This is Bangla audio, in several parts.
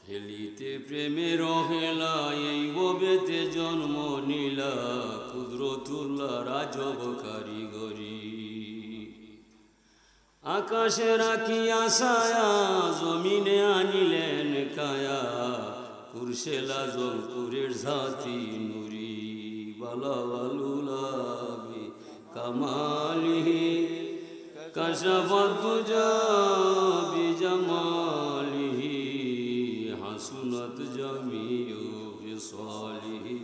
হেলিতে প্রেমের হেলা এই ববেতে জন্ম নীলা কুদরতুল্লাহ রাজব কারিগরি আকাশে রাখিয়া ছায়া জমিনে আনিলেন কায়া কুরশেলা জলপুরের জাতি নুরি বালাওয়ালুলাবি কামালিহি কাশাফাত দুজা বিজামালিহি হাসুনাত জামিউ বিসালিহি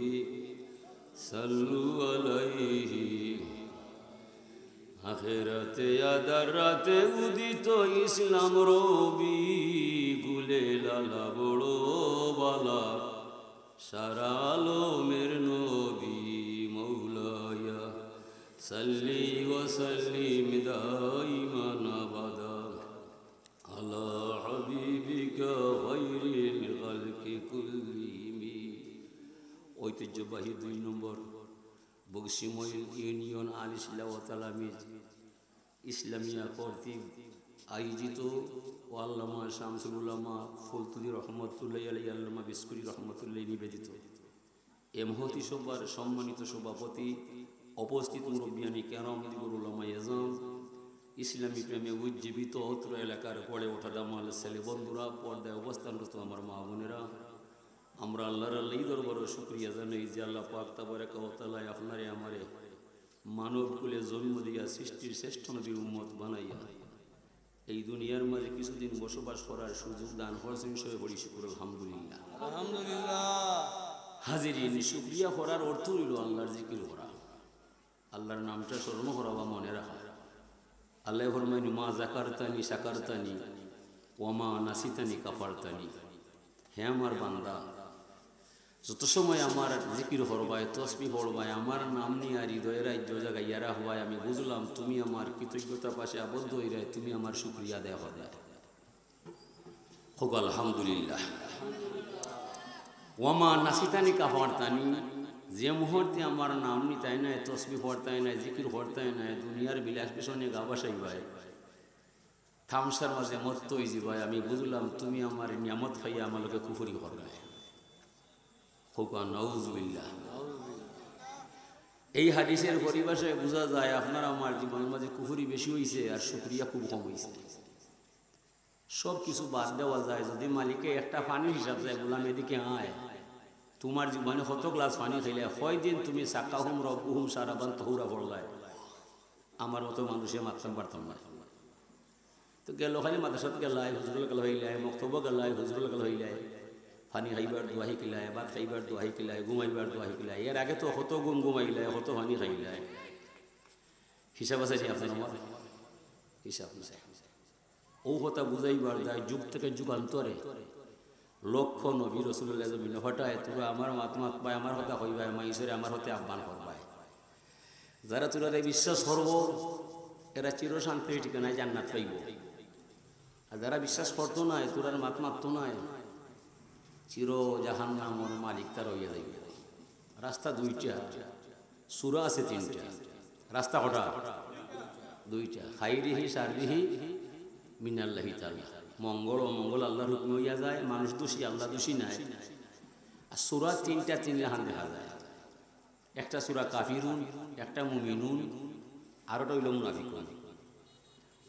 সাল্লু আলাইহি আখিরাতে আদারাতে উদিত ইসলাম রবি গুলে লালা বড় বালা সারা আলমের নবী মৌলায়া সাল্লি ওয়া সাল্লিম দাইমান আবাদা আলা হাবিবিকা গায়রিল খালকি কুল্লিহিম। ঐতিহ্যবাহী 2 নম্বর বগশিমইল ইউনিয়ন আল ইসলাহ ওয়া তালামিজ ইসলামিয়া কর্তৃক আয়োজিত ও আল্লামা শামসুল উলামা ফুলতুলি রহমতুল্লাহ আলাইহি আল্লামা বিস্কুরি রহমতুল্লাহ নিবেদিত এ মহতি সভার সম্মানিত সভাপতি, উপস্থিত মুরব্বিয়ানি কেরাম, দিগর উলামা এজাম, ইসলামী প্রেমে উজ্জীবিত অত্র এলাকার গড়ে ওঠা দামাল ছেলে বন্ধুরা, পর্দায় অবস্থানরত আমার মা বোনেরা, আমরা আল্লাহর আল্লাহ দরবারে শুকরিয়া জানাই যে আল্লাহ পাক তাবারাকা ওয়া তাআলা আপনারে আমারে মানব কুলে জন্ম দিয়া সৃষ্টির শ্রেষ্ঠ নবীর উম্মত বানাইয়া এই দুনিয়ার মাঝে কিছুদিন বসবাস করার সুযোগ দান করেছেন। সবাই বলি শুকর আলহামদুলিল্লাহ। আলহামদুলিল্লাহ। হাজিরিন, শুকরিয়া করার অর্থ হইল আল্লাহর জিকির করা, আল্লাহর নামটা স্মরণ করা বা মনে রাখা। আল্লাহ ফরমাইন মা জাকারতানি শাকারতানি ওয়া মা নাসিতানি কাফারতানি। হে আমার বান্দা, যত সময় আমার জিকির হরবায়, তসবিহ হরবায়, আমার নাম নিয়ে আর হৃদয়ের রাজ্য জায়গায় ইয়ারা হওয়ায় আমি বুঝলাম তুমি আমার কৃতজ্ঞতা পাশে আবদ্ধ হয়ে রায়, তুমি আমার শুকরিয়া দেয়া হবে। হোক আলহামদুলিল্লাহ। ওয়ামা নাসিতানি কাফারতানি, যে মুহূর্তে আমার নাম নিতাই নাই, তসবিহ হরতাই নাই, জিকির হরতাই নাই, দুনিয়ার বিলাস পিছনে গা বাসাই ভাই, থামসার মাঝে মত্ত হইজি ভাই, আমি বুঝলাম তুমি আমার নিয়ামত খাইয়া আমার লোকে কুফরি করবে। এই হাদিসের পরিভাষায় বোঝা যায় আপনার আমার জীবনের মাঝে কুফরি বেশি হয়েছে আর শুকরিয়া খুব কম হয়েছে। সব কিছু বাদ দেওয়া যায় যদি মালিকে একটা পানির হিসাব যায়, বললাম এদিকে আয়, তোমার জীবনে কত গ্লাস পানি খাইলে হয় দিন তুমি সাকাহুম রব্বুহুম সারাবান তহুরা পড়লায়, আমার মতো মানুষে মারতাম পারতাম না। তো গেল খালি মাদ্রাসাত গেলায়, হুজুরুল গেল হইলায়, মক্তব্য গেলায়, হুজুরুল গেল হইলায়, পানি খাইবার দোয়া শিকিলায়, ভাত খাইবার দোয়া শিকিলায়, ঘুমাইবার দোয়া শিকিলায়। এর আগে তো কত ঘুমাইলায়, কত পানি খাইলায়। হিসাব আছে আপনার আমার হিসাব নাই। ও কথা বুঝাইবার যায় যুগ থেকে যুগান্তরে লক্ষ নবী রাসূলুল্লাহ জমিনে হঠায় তোরা আমার মাত পায়, আমার কথা কইবায়, মাইসরে আমার হতে আহ্বান করবায়। যারা তোরা বিশ্বাস করব এরা চির শান্তির ঠিকানায় জান্নাত পাইব, আর যারা বিশ্বাস করতো না, তোরার মাত মারতো না, চির জাহান্নামের মালিক তার হইয়া যাইবে। রাস্তা 2টা, সূরা আছে 3টা, রাস্তা কটা? 2টা। খাইরিহি শাররিহি মিনাল্লাহি তাআলা। মঙ্গল অমঙ্গল আল্লাহর হুকুমে হইয়া যায়, মানুষ দোষী আল্লাহ দোষী নাই। আর সূরা 3টা 3 লাহান দেখা যায়। একটা সূরা কাফিরুন, একটা মুমিনুন, আরোটা হইল মুনাফিকুন।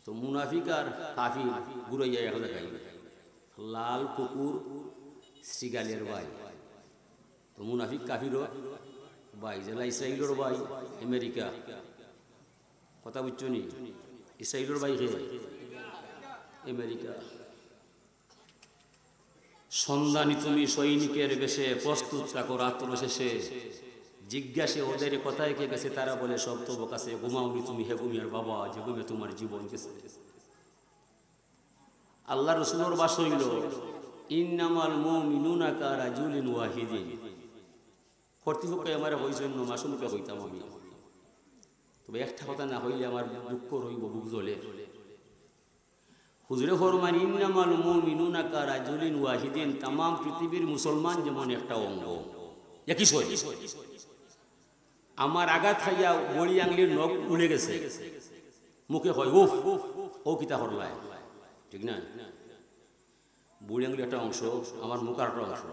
তো মুনাফিক আর কাফির ঘুরাইয়া এক জায়গায়, লাল কুকুর শ্রীগালের ভাই। তো মুনাফিক কাফিরও ভাই, জেলা ইসরায়েলের ভাই আমেরিকা, কথা বুঝছো নি? ইসরায়েলের ভাই কে? আমেরিকা। সন্ধানী তুমি সৈনিকের বেশে, প্রস্তুত থাকো রাত্র শেষে, জিজ্ঞাসে ওদের কথায় কে গেছে, তারা বলে সব তো কাছে, ঘুমাওনি তুমি হে ঘুমিয়ার বাবা, যে ঘুমে তোমার জীবন গেছে। আল্লাহ রাসূলের বাস হইল ইন্নামাল মুমিনুনা কারাজুলিন ওয়াহিদিন। কর্তৃপক্ষ আমার হইছেন মাসুমকে হইতাম আমি, তবে একটা কথা না হইলে আমার দুঃখ রইব, বুক জ্বলে। হুজুরে ফরমান ইন্নামাল মুমিনুনা কারাজুলিন ওয়াহিদিন, তামাম পৃথিবীর মুসলমান যেমন একটা অঙ্গ, একই সই। আমার আঘাত খাইয়া বড়ি আঙুলির নখ উড়ে গেছে, মুখে হয় উফ ও কিতা হরলায়, ঠিক না? বুড়ি আঙুলি একটা অংশ, আমার মুখ আর একটা অংশ।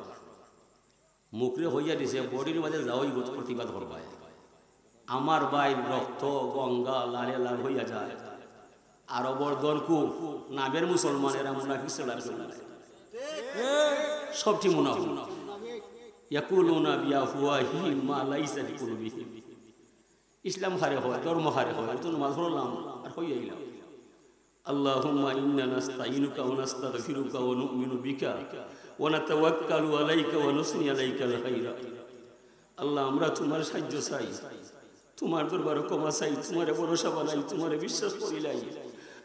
মুখরে হইয়া দিছে, বডির মাঝে যাওয়াই প্রতিবাদ করবায়। আমার বাইর রক্ত গঙ্গা লালে লাল হইয়া যায়। আরবর দলকুফ নামের মুসলমানেরা মুনাফিক চলার জন্য সবটি মুনাফিক। ইয়াকুলুনা বিআফওয়াহিহিম মা লাইসা ফি কুলুবিহিম। ইসলাম হারে হয়, ধর্ম হারে হয়, তো নামাজ পড়লাম আর হইয়া গেলাম। আল্লাহুম্মা ইন্না নাস্তাইনুকা ওয়া নাস্তাগফিরুকা ওয়া নু'মিনু বিকা ওয়া নাতাওয়াক্কালু আলাইকা ওয়া নুসনি আলাইকাল খায়রা। আল্লাহ, আমরা তোমার সাহায্য চাই, তোমার দরবারে ক্ষমা চাই, তোমারে ভরসা বানাই, তোমারে বিশ্বাস করিলাই।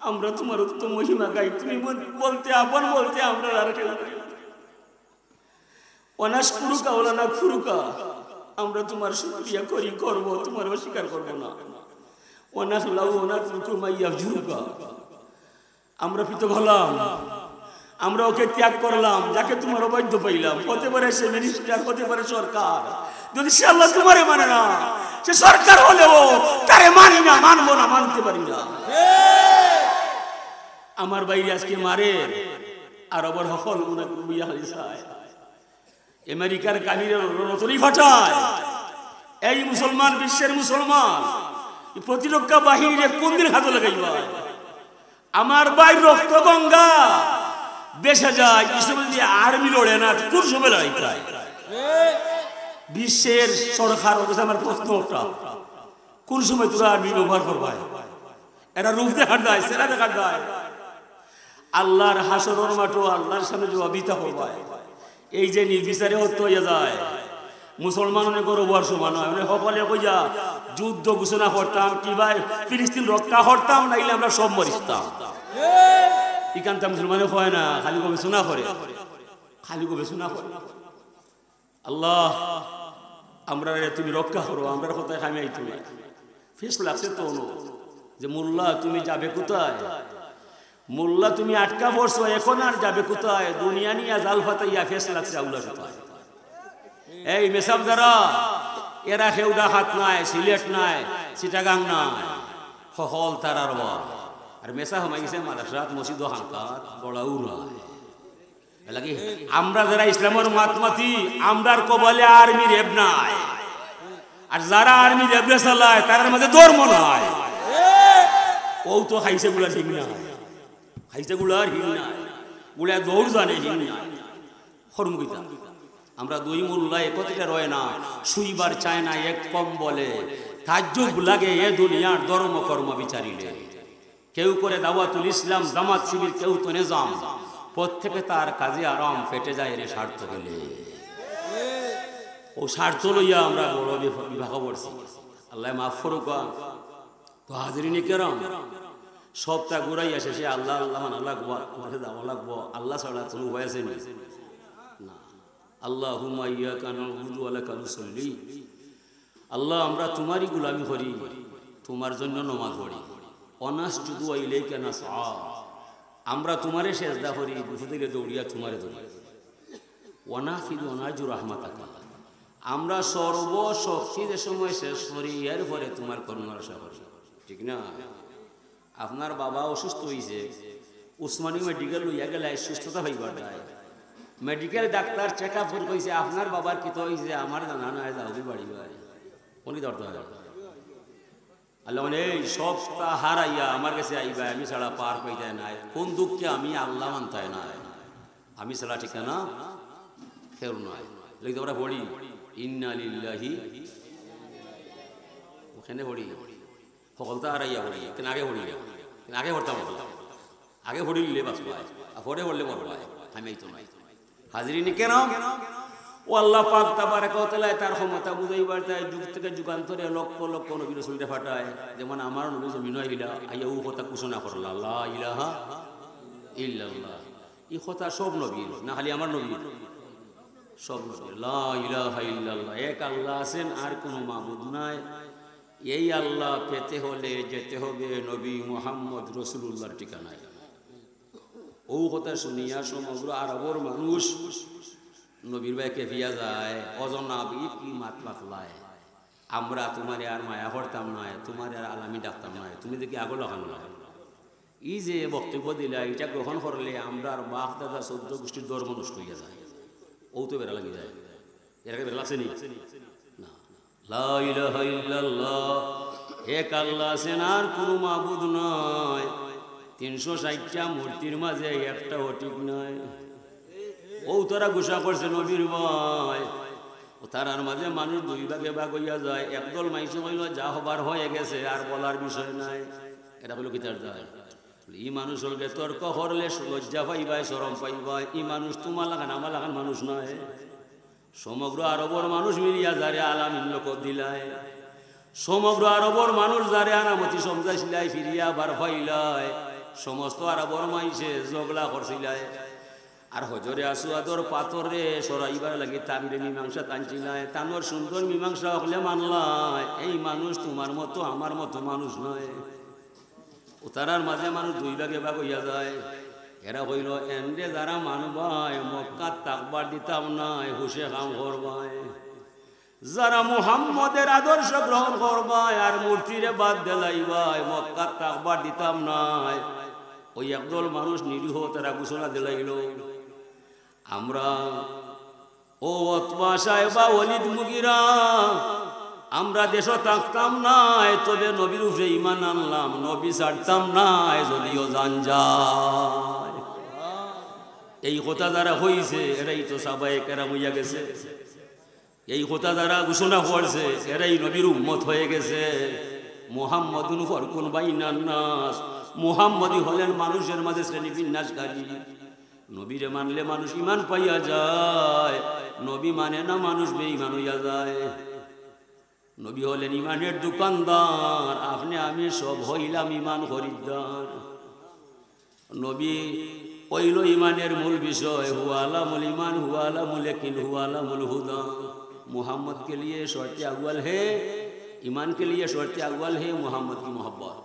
আমরা তোমার উত্তম মহিমা গাই, তুমি বলতে আপন বলতে আমরা আর কেউ নাই। ওয়ানাশকুরুকা ওয়া লা নাকফুরুকা, আমরা তোমার শুকরিয়া করি, করব, তোমার অস্বীকার করব না। ওয়ানাখলাউ ওয়া নাতরুকু মা ইয়াফজুরুকা, আমরা পৃথক হলাম, আমরা ওকে ত্যাগ করলাম যাকে তোমার অবৈধ পাইলাম। হতে পারে সে মিনিস্টার, হতে পারে সরকার, যদি সে আল্লাহ তোমারে মানে না, সে সরকার হলেও তারে মানি না, মানবো না, মানতে পারি না। আমার বাইরে আজকে মারে আর আবার হল উনাকে হালিসায় আমেরিকার কামিরের রতরি ফাটায়। এই মুসলমান, বিশ্বের মুসলমান প্রতিরক্ষা বাহিনীর কোন দিন হাতে লাগাইবা? আমার বাইর রক্ত গঙ্গা বেসে যায়, আর্মি লড়ে না, কোন সময় লড়াই চায়? বিশ্বের সরকার আমার প্রশ্নটা, কোন সময় তোরা আর্মি ব্যবহার করবাই? এরা রূপ দেখার দেয়, সেরা দেখার দেয়। আল্লাহর হাসরের মাঠে আল্লাহর সামনে জবাবিতা করবাই। এই যে নির্বিচারে হত্যা হইয়া যায়, মুসলমান অনেক গর্ব আর সমান হয়। সকলে কইয়া যুদ্ধ ঘোষণা করতাম, কিবা ফিলিস্তিন রক্ষা করতাম, নাইলে আমরা সব মরিতাম। ইকান্তা মুসলমানে হয় না, খালি গবেষণা করে, খালি গবেষণা করে। আল্লাহ, আমরা তুমি রক্ষা করো, আমরা কোথায় খামি আইতো না। ফেস লাগছে তো যে মোল্লা তুমি যাবে কোথায়? মোল্লা তুমি আটকা পড়ছো, এখন আর যাবে কোথায়? দুনিয়া নিয়ে জাল ফাতাইয়া ফেস লাগছে আউলা কোথায়? এই মেসাব যারা, এরা খেউডা হাত নাই, সিলেট নাই, চিটাগাং নাই, হল তারার বল। আর মেসা হমাই গেছে মাদ্রাসাত, মসজিদ, হাঙ্কাত, বড়াউর লাগে। আমরা যারা ইসলামের মাতমাতি, আমরার কবলে আর্মি রেব নাই। আর যারা আর্মি রেবরে চালায় তার মাঝে ধর্ম নাই। ও তো খাইছে গুলা ঠিক না, খাইছে গুলার হিং নাই, গুলা দৌড় জানে হিং নাই। হরমুগিতা আমরা দুই মোল্লা একত্রে রয় না, শুইবার চায় না এক কম বলে। তাজ্জুব লাগে এ দুনিয়ার ধর্ম কর্ম বিচারিলে। কেউ করে দাওয়াতুল ইসলাম, জামাত শিবির, কেউ তো নিজাম। প্রত্যেকে তার কাজে আরাম, ফেটে যায় রে স্বার্থ গেলে। ও স্বার্থ লইয়া আমরা বড় বিভাগ করছি। আল্লাহ মাফ করুকা। তো হাজরিনে কেরাম, সবটা ঘুরাইয়া শেষে আল্লাহ আল্লাহ মানা লাগবো, মাঠে যাওয়া লাগবো। আল্লাহ ছাড়া কোনো উপায় আছে না। আল্লাহুম্মা ইয়্যাকা না'বুদু ওয়া লাকা নুসাল্লি। আল্লাহ, আমরা তোমারই গোলামি করি, তোমার জন্য নামাজ পড়ি। ওয়ানাসজুদু ওয়া ইলাইকা নাসআ, আমরা তোমারে সেজদা করি, বিপদে দৌড়িয়া তোমারে দৌড়ি। ওয়ানাফিদু নারজু রাহমাতাকা, আমরা সর্বশক্তি যে সময় শেষ করি, এরপরে তোমার করুণার আশা করি। ঠিক না? আপনার বাবা অসুস্থ হয়েছে, উসমানী মেডিকেল লইয়া গেলে সুস্থতা হইবার যায়। মেডিকেল ডাক্তার চেক আপ করে কইছে আপনার বাবার কি তো হয়েছে, আমার জানা নাই, দাউদি বাড়ি ভাই উনি দরকার। আল্লাহ মানে এই সবটা হারাইয়া আমার কাছে আইবা, আমি ছাড়া পার পাইতে নাই। কোন দুঃখকে আমি আল্লাহ মানতাই নাই, আমি ছাড়া ঠিকানা খেউ নয়। লিখতে আমরা পড়ি ইন্না লিল্লাহি, ওখানে পড়ি সকলটা হারাইয়া পড়ি। কেন আগে পড়ি না, কেন আগে পড়তাম, আগে পড়িলে বাস পায়, আর পরে পড়লে মর পায়। আমি এই তো নাই হাজরিনি কেন? ও আল্লাহ পাক তাবারাকা ওয়া তাআলা তার ক্ষমতা বুঝাইবার তাই যুগ থেকে যুগান্তরে লক্ষ লক্ষ নবী রাসূলকে পাঠায়। যেমন আমার নবী জমিন হইলা আইয়া ও কথা ঘোষণা করলা, লা ইলাহা ইল্লাল্লাহ। এই কথা সব নবীর না, খালি আমার নবীর? সব নবীর। লা ইলাহা ইল্লাল্লাহ, এক আল্লাহ আছেন, আর কোনো মাবুদ নাই। এই আল্লাহ পেতে হলে যেতে হবে নবী মুহাম্মদ রাসূলুল্লাহর ঠিকানায়। ও কথা শুনিয়া সমগ্র আরবের মানুষ নবীর ভাই কেফিয়া যায়, অজনাবি কি মাত মাতলায়, আমরা তোমারে আর মায়া করতাম নয়, তোমার আর আলামি ডাকতাম নয়, তুমি দেখি আগো লাগানো নয়। এই যে বক্তব্য দিলা এটা গ্রহণ করলে আমরা আর বাপ দাদা 14 গোষ্ঠীর ধর্ম নষ্ট হইয়া যায়, ও তো বেড়া লাগি যায়। এর আগে বেড়া লাগছে নি না। লা ইলাহা ইল্লাল্লাহ, এক আল্লাহ আছেন আর কোনো মাবুদ নয়। 360টা মূর্তির মাঝে একটাও ঠিক নয়। ও তারা ঘোষণা করছে নবীর ভয়। ও তারার মাঝে মানুষ দুই ভাগে ভাগ হইয়া যায়। একদল মাইসে হইল যা হবার হয়ে গেছে আর বলার বিষয় নাই, এটা হইল কিতার যায়। ই মানুষ হলকে তর্ক করলে লজ্জা পাইবাই, শরম পাইবাই। ই মানুষ তোমার লাগান আমার লাগান মানুষ নয়। সমগ্র আরবর মানুষ মিলিয়া যারে আলামিন লোক দিলায়, সমগ্র আরবর মানুষ যারে আনামতি সমজাইছিলাই ফিরিয়া বার পাইলাই, সমস্ত আরবর মাইসে জগলা করছিলায়। আর হজরে আসুয়াদর পাথরে সরাইবার লাগি তামিরে মীমাংসা টানছিলায়। তানোর সুন্দর মীমাংসা হলে মানলায় এই মানুষ তোমার মতো আমার মতো মানুষ নয়। ও তারার মাঝে মানুষ দুই ভাগে ভাগ হইয়া যায়। এরা হইল এন্ডে যারা মানবায় মক্কাত তাকবার দিতাম নাই, হুশে কাম করবায়। যারা মুহাম্মদের আদর্শ গ্রহণ করবায় আর মূর্তিরে বাদ দিলাইবাই, মক্কাত তাকবার দিতাম নাই, ওই একদল মানুষ নিরীহ তারা ঘোষণা দিলাইল। আমরা ও ওতবা সাহেবা ওয়ালিদ মুগিরা আমরা দেশ থাকতাম নাই, তবে নবীর উপরে ঈমান আনলাম, নবী ছাড়তাম নাই যদিও জান যায়। এই কথা যারা হইছে এরাই তো সাহাবায়ে কেরাম হইয়া গেছে। এই কথা যারা ঘোষণা করছে এরাই নবীর উম্মত হয়ে গেছে। মুহাম্মাদুন ফারকুন বাইনান নাস, মুহাম্মাদি হলেন মানুষের মাঝে শ্রেণী বিন্যাসকারী। নবীরে মানলে মানুষ ঈমান পাইয়া যায়, নবী মানে না মানুষ বেঈমান হইয়া যায়। নবী হলেন ঈমানের দোকানদার, আপনি আমি সব হইলাম ঈমান খরিদ্দার। নবী হইল ঈমানের মূল বিষয়, হুয়া আলামুল ঈমান হুয়া আলামুল ইয়াকিন হুয়া আলামুল হুদা। मोहम्मद के लिए शर्त अव्वल है, ईमान के लिए शर्त अव्वल है मोहम्मद की मोहब्बत।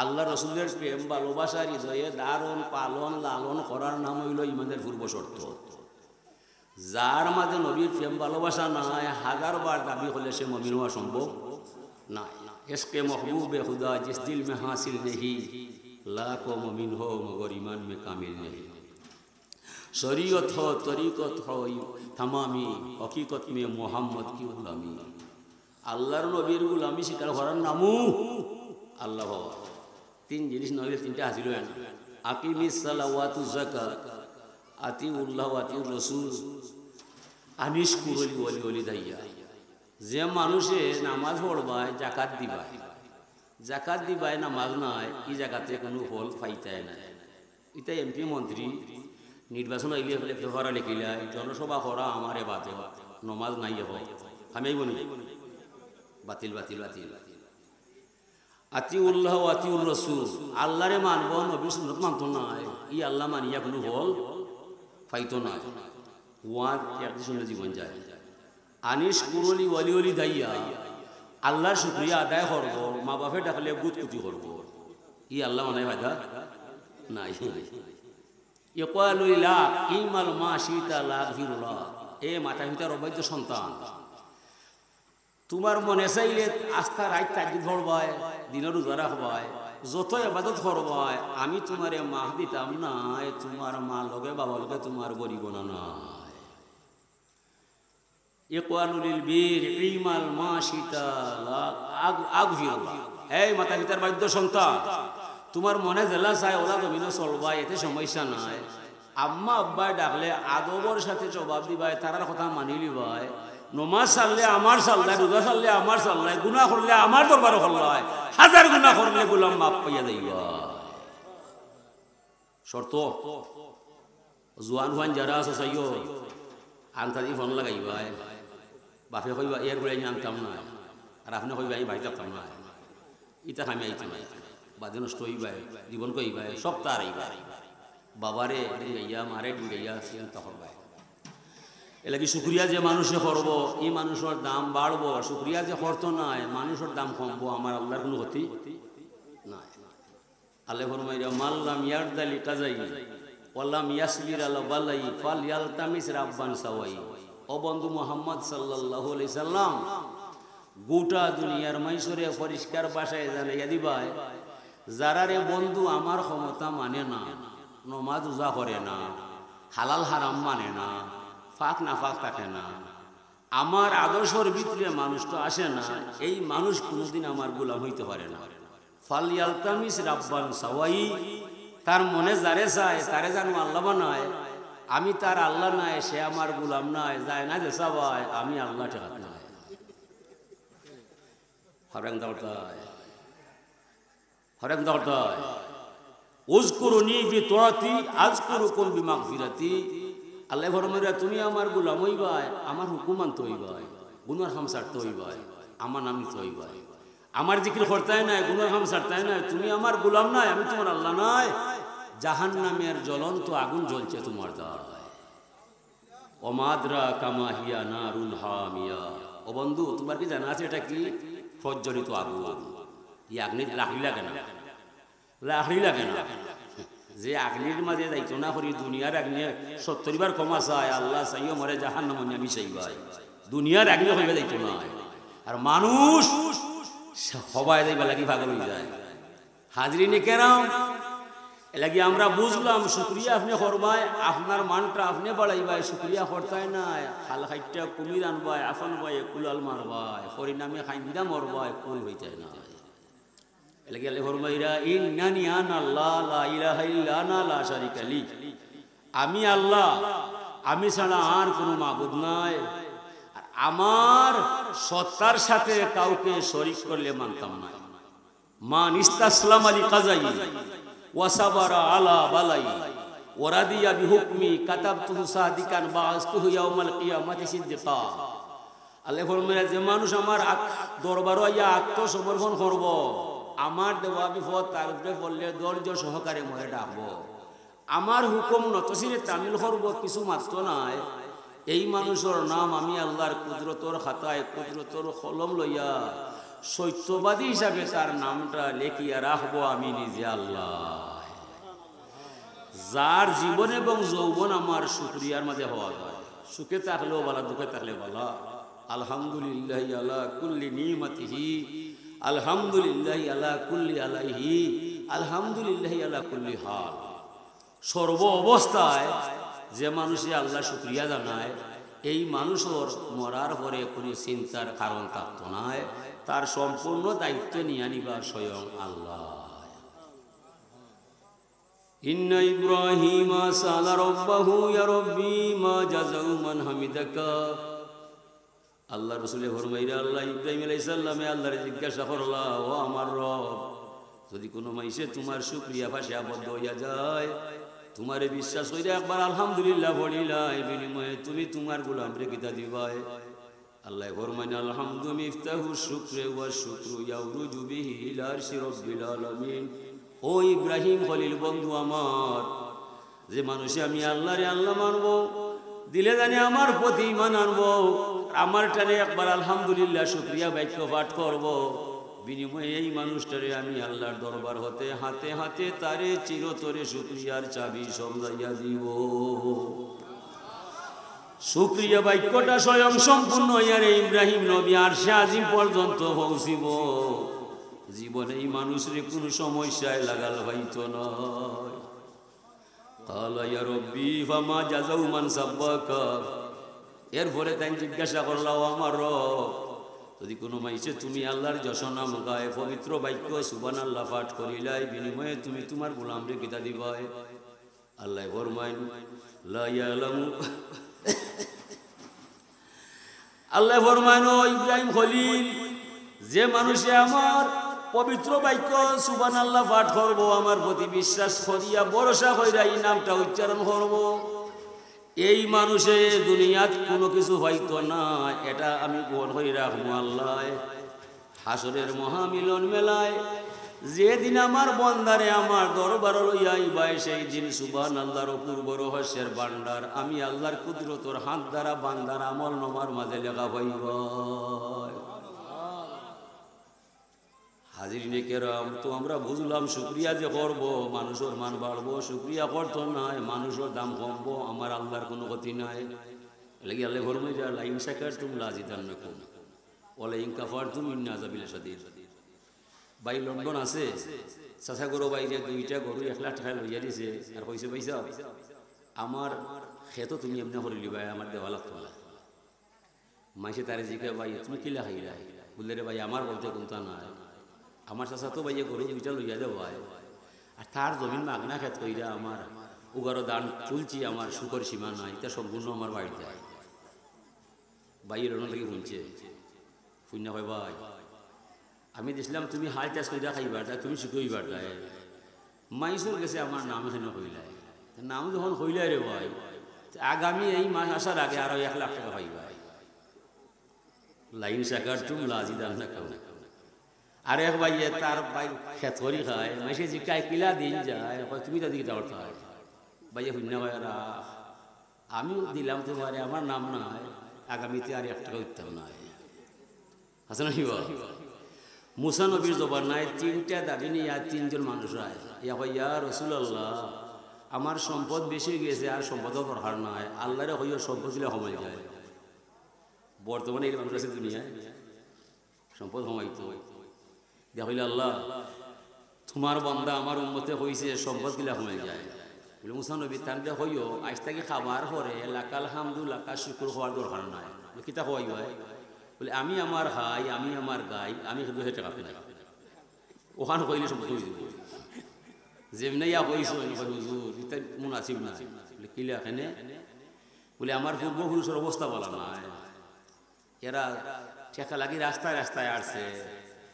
আল্লাহ রসুলের প্রেম ভালোবাসার হৃদয়ে ধারণ পালন লালন করার নাম হইল ইমানের পূর্ব শর্ত। যার মাঝে নবীর প্রেম ভালোবাসা নাই, হাজার বার দাবি হলে সে মুমিন হওয়া সম্ভব নাই। ইশকে महबूब खुदा जिस दिल में हासिल नहीं, लाखों मुमिन हो मगर ईमान में कामिल नहीं। शरीयत हो तरीकत हो तमामी, हकीकत में मोहम्मद की गुलामी। আল্লাহর নবীর গুলামি স্বীকার করার নামও আল্লাহ বাবা। তিন জিনিস নইলে তিনটা হাসিল হয় না। আকিমিস সালাওয়াতুজ যাকাত, আতিউল্লাহ ওয়া আতিউর রাসূল, আনিশকুরুলি ওয়ালি ওয়ালিদাইয়া। যে মানুষে নামাজ পড়বায় জাকাত দিবায়, জাকাত দিবায় নামাজ নাই, এই জাকাতে কোনো ফল পাইতায় না। এটা এমপি মন্ত্রী নির্বাচন আইলে ফেরা লিখিলাই জনসভা করা আমার বাতিল, নমাজ নাই যাব খামেই বনি বাতিল বাতিল বাতিল। আতিউল্লাহ ওয়া আতিউর রাসূল, আল্লাহরে মানব নবীর সুন্নাত মানতো না, ই আল্লাহ মানিয়া কোনো ফল পাইতো না। ওয়াজ একদিন শুনে জীবন যায়। আনিস কুরলি ওয়ালি ওয়ালি দাইয়া, আল্লাহর শুকরিয়া আদায় করব, মা বাপে ডাকলে গুতকুতি করব, ই আল্লাহ মানে ফায়দা নাই। ইকালু লা ইমাল মা শিতা লা গফিরুল্লাহ, এ মাতা পিতার অবৈধ সন্তান, তোমার মনে চাইলে আস্থা রাত তাজিদ ধরবায়, দিনের রোজা রাখবায়, যত ইবাদত করবায়, আমি তোমারে মাহ দিতাম না, তোমার মা লগে বাবা লগে তোমার গরিব না নাই। ইকালুল বীর ইমাল মা শিতা লা আগফিরুল্লাহ, এই মাতা পিতার বাধ্য সন্তান, তোমার মনে জেলা চাই ওরা জমিনে চলবা, এতে সমস্যা নাই। আম্মা আব্বাই ডাকলে আদবর সাথে জবাব দিবাই, তারার কথা মানি লিবাই। নমাজ চাললে আমার চাল্লাই, রোজা চাললে আমার চাল্লাই, গুনাহ করলে আমার দরবার হল্লাই, হাজার গুনাহ করলে গোলাম মাপ পাইয়া যাইবা। শর্ত জোয়ান হুয়ান যারা আছে চাইও আনতাদি ফোন লাগাইবাই, বাপে কইবা এর ঘুরে আনতাম না, আর আপনি কইবা এই ভাই যাতাম না, ইটা খামি আইতে নাই, বাদে নষ্ট হইবাই, জীবন কইবাই, সব তার আইবাই, বাবারে ডিঙ্গাইয়া মারে ডিঙ্গাইয়া চিন্তা করবাই। এলাকি শুক্রিয়া যে মানুষে করব, এই মানুষের দাম বাড়বো, শুক্রিয়া যে করতো নাই মানুষের দাম কমবো, আমার আল্লাহর কোনো ক্ষতি নাই। আল্লাহ ফরমাইয়া মাল্লাম ইয়ারদালি কাজাই ওয়াল্লাম ইয়াসবির আলা বালাই ফাল ইয়ালতামিস রাব্বান সাওয়াই। ও বন্ধু মুহাম্মদ সাল্লাল্লাহু আলাইহি সাল্লাম, গোটা দুনিয়ার মাইসরে পরিষ্কার ভাষায় জানাইয়া দিবাই, যারা রে বন্ধু আমার ক্ষমতা মানে না, নমাজ উজা করে না, হালাল হারাম মানে না, ফাঁক না ফাঁক থাকে না, আমার আদর্শর ভিতরে মানুষ তো আসে না, এই মানুষ কোনোদিন আমার গোলাম হইতে পারে না। ফালিয়ালতামিস রাব্বান সাওয়াই, তার মনে যারে চায় তারে জানো আল্লাহ বানায়, আমি তার আল্লাহ নাই, সে আমার গোলাম নাই, যায় না যে সবাই আমি আল্লাহ ঠেকাত নাই। Horn দরদায় horn দরদায় উজকুরুনি বিতআতি আযকুরুকুম বিমাগফিরাতি। আল্লাহ ফরমায় তুমি আমার গোলাম হইবাই, আমার হুকুম মানতে হইবাই, গুনাহ হাম ছাড়তে হইবাই, আমার নাম নিতে হইবাই, আমার জিকির করতেই নাই, গুনাহ হাম ছাড়তেই নাই, তুমি আমার গোলাম নাই, আমি তোমার আল্লাহ নাই, জাহান্নামের জ্বলন্ত আগুন জ্বলছে তোমার দায়। ওমাদরা কামাহিয়া নারুন হামিয়া। ও বন্ধু, তোমার কি জানা আছে এটা কি? প্রজ্বলিত আগুন। এই আগ্নি লাকড়ি লাগে না, লাকড়ি লাগে না, যে আগ্নির মাঝে যাইতো না করি দুনিয়ার আগ্নি 70 বার কমা চায়, আল্লাহ চাইও মরে জাহান্নামে আমি চাইবাই, দুনিয়ার আগ্নি হইবে যাইতো না। আর মানুষ সবাই যাইবা লাগি পাগল হয়ে যায়। হাজরিনে কেরাম, এলাকি আমরা বুঝলাম শুক্রিয়া আপনি করবাই, আপনার মানটা আপনি বাড়াইবাই, শুক্রিয়া করতাই নাই, খাল খাইটা কুমির আনবাই, আফন বাই কুলাল মারবাই, পরিণামে খাইন্দা মরবাই, কুল হইতাই না। এলাকি আল্লাহ ফরমাইরা ইন্নানি আনা আল্লাহ লা ইলাহা ইল্লা আনা লা শারিকা লি, আমি আল্লাহ, আমি ছাড়া আর কোনো মাবুদ নাই, আর আমার সত্তার সাথে কাউকে শরীক করলে মানতাম না। মান ইস্তাসলাম আলী কাজাই ওয়াসাবারা আলা বালাই ওরাদিয়া বিহুকমি কাতাবতুহু সাদিকান বাআসতুহু ইয়াউমাল কিয়ামাতি সিদ্দিকা। আল্লাহ ফরমায় যে মানুষ আমার দরবারে আইয়া আত্মসমর্পণ করব, আমার দেওয়া বিপদ তার উপরে পড়লে ধৈর্য সহকারে মরে ডাকবো, আমার হুকুম নতসিরে তামিল করব, কিছু মাত্র নাই, এই মানুষের নাম আমি আল্লাহর কুদরতর খাতায় কুদরতর কলম লইয়া সত্যবাদী হিসাবে তার নামটা লেখিয়া রাখবো আমি নিজে আল্লাহ। যার জীবন এবং যৌবন আমার শুকরিয়ার মাঝে হওয়া যায়, সুখে থাকলেও বলা, দুঃখে থাকলে বলা আলহামদুলিল্লাহি আলা কুল্লি নিমাতিহি, আলহামদুলিল্লাহি আলা কুল্লি আলাইহি, আলহামদুলিল্লাহি আলা কুল্লি হাল। সর্ব অবস্থায় যে মানুষে আল্লাহ শুকরিয়া জানায়, এই মানুষের মরার পরে কোনো চিন্তার কারণ থাকতো না, তার সম্পূর্ণ দায়িত্ব নিয়ে নিবা স্বয়ং আল্লাহ। ইন্না ইব্রাহিমা সালা রাব্বাহু ইয়া রাব্বি মা জাযাউ মান হামিদাকা। আল্লাহ রাসূল ফরমাইরা আল্লাহ ইব্রাহিম আলাইহিস সালামে আল্লাহর জিজ্ঞাসা করলা, ও আমার রব, যদি কোনো মাইসে তোমার শুকরিয়া ভাষা আবদ্ধ হইয়া যায়, তোমারে বিশ্বাস হইলে একবার আলহামদুলিল্লাহ বলিলাই, বিনিময়ে তুমি তোমার গোলামরে কিতা দিবাই? আল্লাহ ফরমাইনা আলহামদু মিফতাহু শুকরে ওয়া শুকরু ইয়াউরুজু বিহি ইলা আরশি রাব্বিল আলামিন। ও ইব্রাহিম খলিল বন্ধু আমার, যে মানুষে আমি আল্লাহরে আল্লাহ মানব, দিলে জানি আমার প্রতি ঈমান আনব, আমার টানে একবার আলহামদুলিল্লাহ শুকরিয়া বাক্য পাঠ করব, বিনিময়ে এই মানুষটারে আমি আল্লাহর দরবার হতে হাতে হাতে তারে চিরতরে শুকরিয়ার চাবি সমঝাইয়া দিব। শুকরিয়া বাক্যটা স্বয়ং সম্পূর্ণ ইয়ারে ইব্রাহিম নবী আরশে আজিম পর্যন্ত পৌঁছিব, জীবনে এই মানুষের কোনো সমস্যায় লাগাল হইতো নয়। কালা ইয়া রব্বি ফামা জাযাউ মান সাব্বাকা। এরপরে তাই জিজ্ঞাসা করলাম, আমার রব, যদি কোনো মাইসে তুমি আল্লাহর যশনাম গায়, পবিত্র বাক্য সুবহানাল্লাহ পাঠ করিলাই, বিনিময়ে তুমি তোমার গোলামরে কিতা দিবাই? আল্লাহ ফরমাইন লা ইয়ালামু, আল্লাহ ফরমাইন ও ইব্রাহিম খলিল, যে মানুষে আমার পবিত্র বাক্য সুবহানাল্লাহ পাঠ করব, আমার প্রতি বিশ্বাস করিয়া ভরসা কইরা এই নামটা উচ্চারণ করব, এই মানুষে দুনিয়াত কোনো কিছু হয়তো না, এটা আমি গোল হয়ে রাখবো আল্লাহ। হাসরের মহামিলন মেলায় যেদিন আমার বন্দারে আমার দরবার লইয়া আইবাই, সেই দিন সুবহানাল্লাহর অপূর্ব রহস্যের ভান্ডার আমি আল্লাহর কুদরতর হাত দ্বারা বান্দার আমল নামার মাঝে লেখা হইব। হাজিরিনে কেরাম, তো আমরা বুঝলাম শুকরিয়া যে করবো মানুষের মান বাড়বো, শুকরিয়া করতো নাই মানুষের দাম কমবো, আমার আল্লাহর কোনো ক্ষতি নাই। লাগি আল্লাহ ফরমায় যা লাইন শাকারতুম লাযিদান্নাকুম ওয়া লাইন কাফারতুম ইন্না আযাবি লাশাদীদ। ভাই লন্ডন আছে চাচা গরু ভাই যে 2টা গরু 1 লাখ টাকা লইয়া দিছে আর কইছে পয়সা আমার খেত তুমি এমনি করে লিবাই আমার দেওয়া লাগতো না মাইসে তারে জিজ্ঞা ভাই তুমি কিলা খাইলা বললে রে ভাই আমার বলতে কোনটা নাই আমার চাচা তো ভাই গরু 2টা লইয়া দেও ভাই আর তার জমিন মাগনা খেত কইরা আমার উগারো দান তুলছি আমার শুকর সীমা নাই এটা সম্পূর্ণ আমার বাড়িতে ভাইয়ের অন্য থেকে শুনছে শুনে ভাই ভাই আমি দিছিলাম তুমি হাল চাষ কইরা খাইবার তাই তুমি শুকইবার তাই মাইসুর গেছে আমার নাম এখানে হইলাই নাম যখন হইলাই রে ভাই আগামী এই মাস আসার আগে আরো 1 লাখ টাকা পাইবা লাইন সাকার তুমি লাজি দান না কেউ আর এক ভাই তার ভাই খেত করি খায় মাইসে জিকাই কিলা দিন যায় তুমি তো দিকে যাওয়ার হয় ভাইয়া শুনে ভাই আমিও দিলাম তোমারে আমার নাম নাই আগামীতে আর 1 টাকা উঠতাম নাই আছে না মুসা নবীর জবান নাই 3টা দাবি নিয়ে আর 3জন মানুষ আয় ইয়া ভাইয়া রাসূলুল্লাহ আমার সম্পদ বেশি গেছে আর সম্পদও দরকার নাই আল্লাহরে হইয়া সম্পদ দিলে সময় যায় বর্তমানে এই মানুষ আছে দুনিয়ায় সম্পদ কমাইতো দেখিল আল্লাহ তোমার বান্দা আমার উম্মতে হইছে সম্পদ দিলে সময় যায় বলে মুসা নবী তানটা হইও আজ থেকে খাবার পরে লাকাল হামদু লাকা শুকুর হওয়ার দরকার নাই কিতা হওয়াই হয় বলে আমি আমার হাই আমি আমার গাই আমি 2,000 টাকা পেলাম ওখানে কইলে সব কই দিব যেমনি ইয়া কইছো হুজুর এটা মুনাসিব না বলে কিলা এখানে বলে আমার পূর্বপুরুষের অবস্থা বলা নাই এরা টাকা লাগি রাস্তায় রাস্তায় আসছে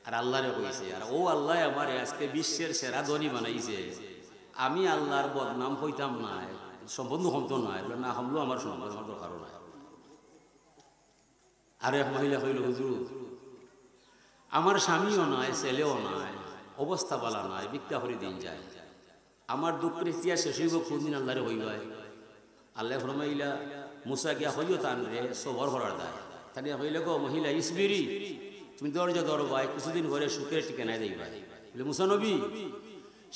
আর আল্লাহরে কইছে আর ও আল্লাহ আমার আজকে বিশ্বের সেরা ধনী বানাইছে আমি আল্লাহর বদনাম হইতাম না সম্পন্ন হমতো নয় না হমলো আমার সম্পদ আমার দরকার নাই আর এক মহিলা কইল হুজুর আমার স্বামীও নাই ছেলেও নাই অবস্থা বলা নাই ভিক্ষা করে দিন যায় আমার দুঃখের ইতিহাস শেষ হইব কোনদিন আল্লাহরে হইবাই আল্লাহ ফরমাইলা মুসা গিয়া হইও তান রে সবর করার দায় তাহলে হইলে গো মহিলা ইসবিরি তুমি দরজা দরবাই কিছুদিন ঘরে সুখের ঠিকানায় যাইবাই বলে মুসা নবী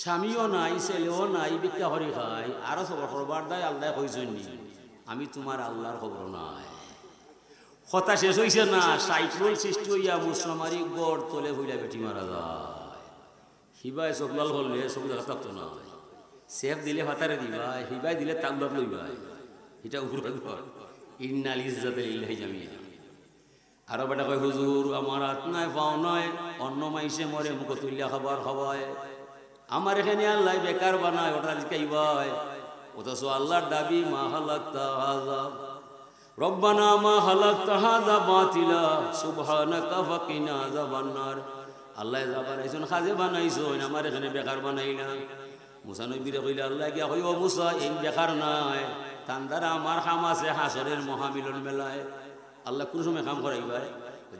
স্বামীও নাই ছেলেও নাই ভিক্ষা করে খাই আরো সবর করবার দায় আল্লাহ কইছেন আমি তোমার আল্লাহর খবর নাই কথা শেষ হইছে না সাইক্লোন সৃষ্টি হইয়া মুসলমারি গড় তোলে হইলা বেটি মারা যায় হিবাই সকলাল হলে সব দেখা থাকতো না সেফ দিলে ফাতারে দিবা হিবাই দিলে তাকবাব লইবা এটা উপরে ইন্নাল ইজ্জাতে লিল্লাহি জামিয়া আরো বেটা কয় হুজুর আমার হাত নাই পাও নয় অন্য মাইসে মরে মুখ তুলিয়া খাবার খাওয়ায় আমার এখানে আল্লাহ বেকার বানায় ওটা জিকাইবাই অথচ আল্লাহর দাবি মা হালাকতা হাযা রব্বানা মা হালাকতা হাযা বাতিলা সুবহানাকা ফাকিনা আযাবান্নার আল্লাহ যা বানাইছেন খাজে বানাইছেন আমার এখানে বেকার বানাইলা মুসা নবীরে কইলা আল্লাহ গিয়া কই ও মুসা এই বেকার নাই তার দ্বারা আমার কাম আছে হাসরের মহামিলন মেলায় আল্লাহ কোন সময় কাম করাইবাই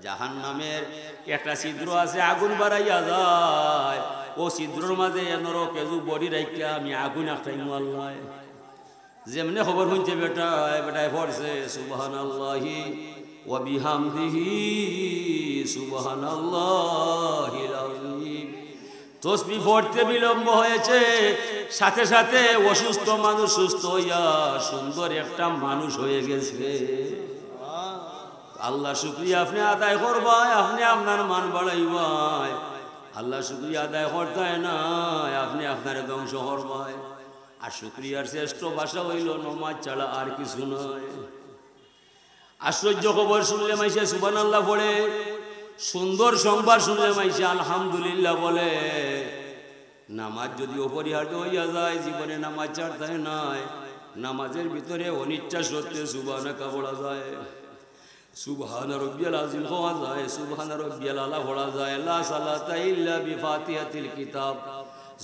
জাহান্নামের একটা ছিদ্র আছে আগুন বাড়াইয়া যায় ও ছিদ্রর মাঝে নরক কেজু বডি রাখিয়া আমি আগুন আটাইমু আল্লাহ যেমনে খবর শুনছে বেটায় পড়ছে সুবহানাল্লাহি ওয়া বিহামদিহি সুবহানাল্লাহিল আযীম তসবিহ পড়তে বিলম্ব হয়েছে সাথে সাথে অসুস্থ মানুষ সুস্থ হইয়া সুন্দর একটা মানুষ হয়ে গেছে আল্লাহ শুকরিয়া আপনি আদায় করবাই আপনি আপনার মান বাড়াইবাই আল্লাহ শুকরিয়া আদায় করতে না আপনি আপনার ধ্বংস করবাই আর শুকরিয়ার শ্রেষ্ঠ ভাষা হইল নামাজ ছাড়া আর কিছু নয় আশ্চর্য খবর শুনলে মাইসে সুবহানাল্লাহ পড়ে সুন্দর সংবাদ শুনলে মাইসে আলহামদুলিল্লাহ বলে নামাজ যদি অপরিহার্য হইয়া যায় জীবনে নামাজ ছাড়তে নাই নামাজের ভিতরে অনিচ্ছা সত্ত্বে সুবহানাকা পড়া যায় সুবহানা রাব্বিয়াল আযীম হওয়া যায় সুবহানা রাব্বিয়াল আলা পড়া যায় লা সালাতা ইল্লা বিফাতিহাতিল কিতাব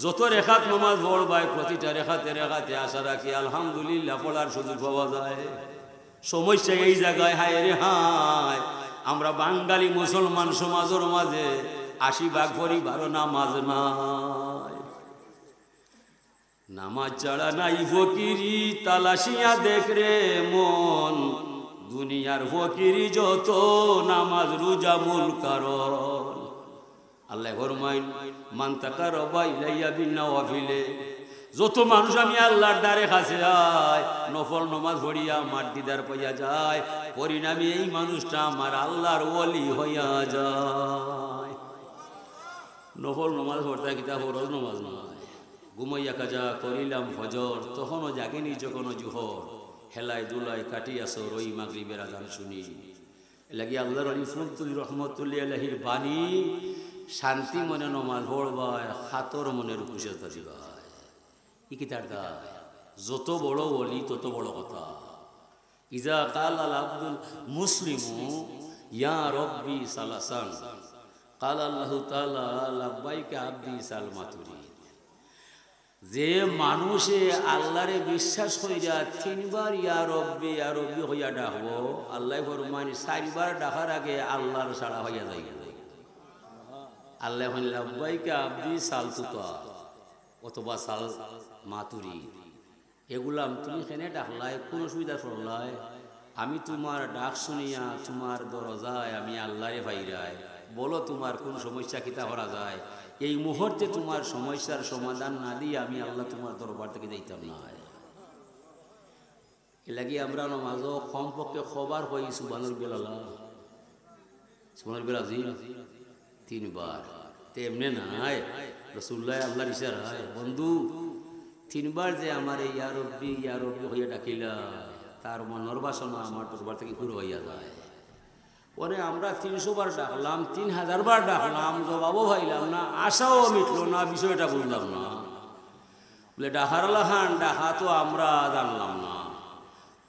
যত রেখাত নামাজ পড়বাই প্রতিটা রেখাতে আশা রাখি আলহামদুলিল্লাহ পড়ার সুযোগ পাওয়া যায় সমস্যা এই জায়গায় হায় রে হায় আমরা বাঙালি মুসলমান সমাজের মাঝে 80% পরিবারও নামাজ নাই নামাজ ছাড়া নাই ফকিরি তালাশিয়া দেখ রে মন দুনিয়ার ফকিরি যত নামাজ রোজা মূল কারণ আল্লাহ ফরমাইন মান তাকাররাবা ইলাইয়া বিন্নাওয়াফিলে যত মানুষ আমি আল্লাহর দ্বারে কাছে যায় নফল নামাজ পড়িয়া আমার দিদার পাইয়া যায় পরিণামে এই মানুষটা আমার আল্লাহর ওলি হইয়া যায় নফল নমাজ পড়তে কিতা ফরজ নমাজ নয়। ঘুমাইয়া কাজা করিলাম ফজর, তখনও জাগেনি যখন জুহর, হেলায় দুলায় কাটিয়াছো রই মাগরিবের আজান শুনি। লাগি আল্লাহর ওলি ফজলুল রহমতুল্লাহ আলাইহির বাণী, শান্তি মনে নমাজ পড়বায়, খাতর মনের খুশি দিবায়। ই কিতার দায়, যত বড় ওলি তত বড় কথা। ইজা কাল আল আব্দুল মুসলিমু ইয়া রব্বি সালাসান কাল আল্লাহু তাআলা লাব্বাইকা আব্দি সালমাতুরি। যে মানুষে আল্লাহরে বিশ্বাস হইয়া তিনবার ইয়া রব্বি হইয়া ডাকবো, আল্লাহ ফরমান চারবার ডাকার আগে আল্লাহর সাড়া হইয়া যাইব। আল্লাহ লাব্বাইকা আব্দি সালতুতা অথবা সাল মাতুরি, এগুলাম তুমি কেনে ডাকলাই, কোন অসুবিধা পড়লাই? আমি তোমার ডাক শুনিয়া তোমার দরজায় আমি আল্লাহরে ভাইরাই, বলো তোমার কোন সমস্যা কিতা করা যায়। এই মুহূর্তে তোমার সমস্যার সমাধান না দিয়ে আমি আল্লাহ তোমার দরবার থেকে যাইতাম না। এ লাগি আমরা নামাজও কমপক্ষে খবর হই সুবহানুল বেলাল্লাহ, সুবহানুল বেলাজি 3 বার। তেমনে নাই রাসূলুল্লাহ আল্লাহর ইশারায়, বন্ধু 3 বার যে আমার ইয়া রব্বি হইয়া ডাকিলা, তার মনের বাসনা আমার দরবার থেকে পুরো হইয়া যায়। পরে আমরা 300 বার ডাকলাম, 3000 বার ডাকলাম, জবাবও পাইলাম না, আশাও মিটলো না, বিষয়টা বুঝলাম না। বলে ডাকার লাহান ডাকা তো আমরা জানলাম না।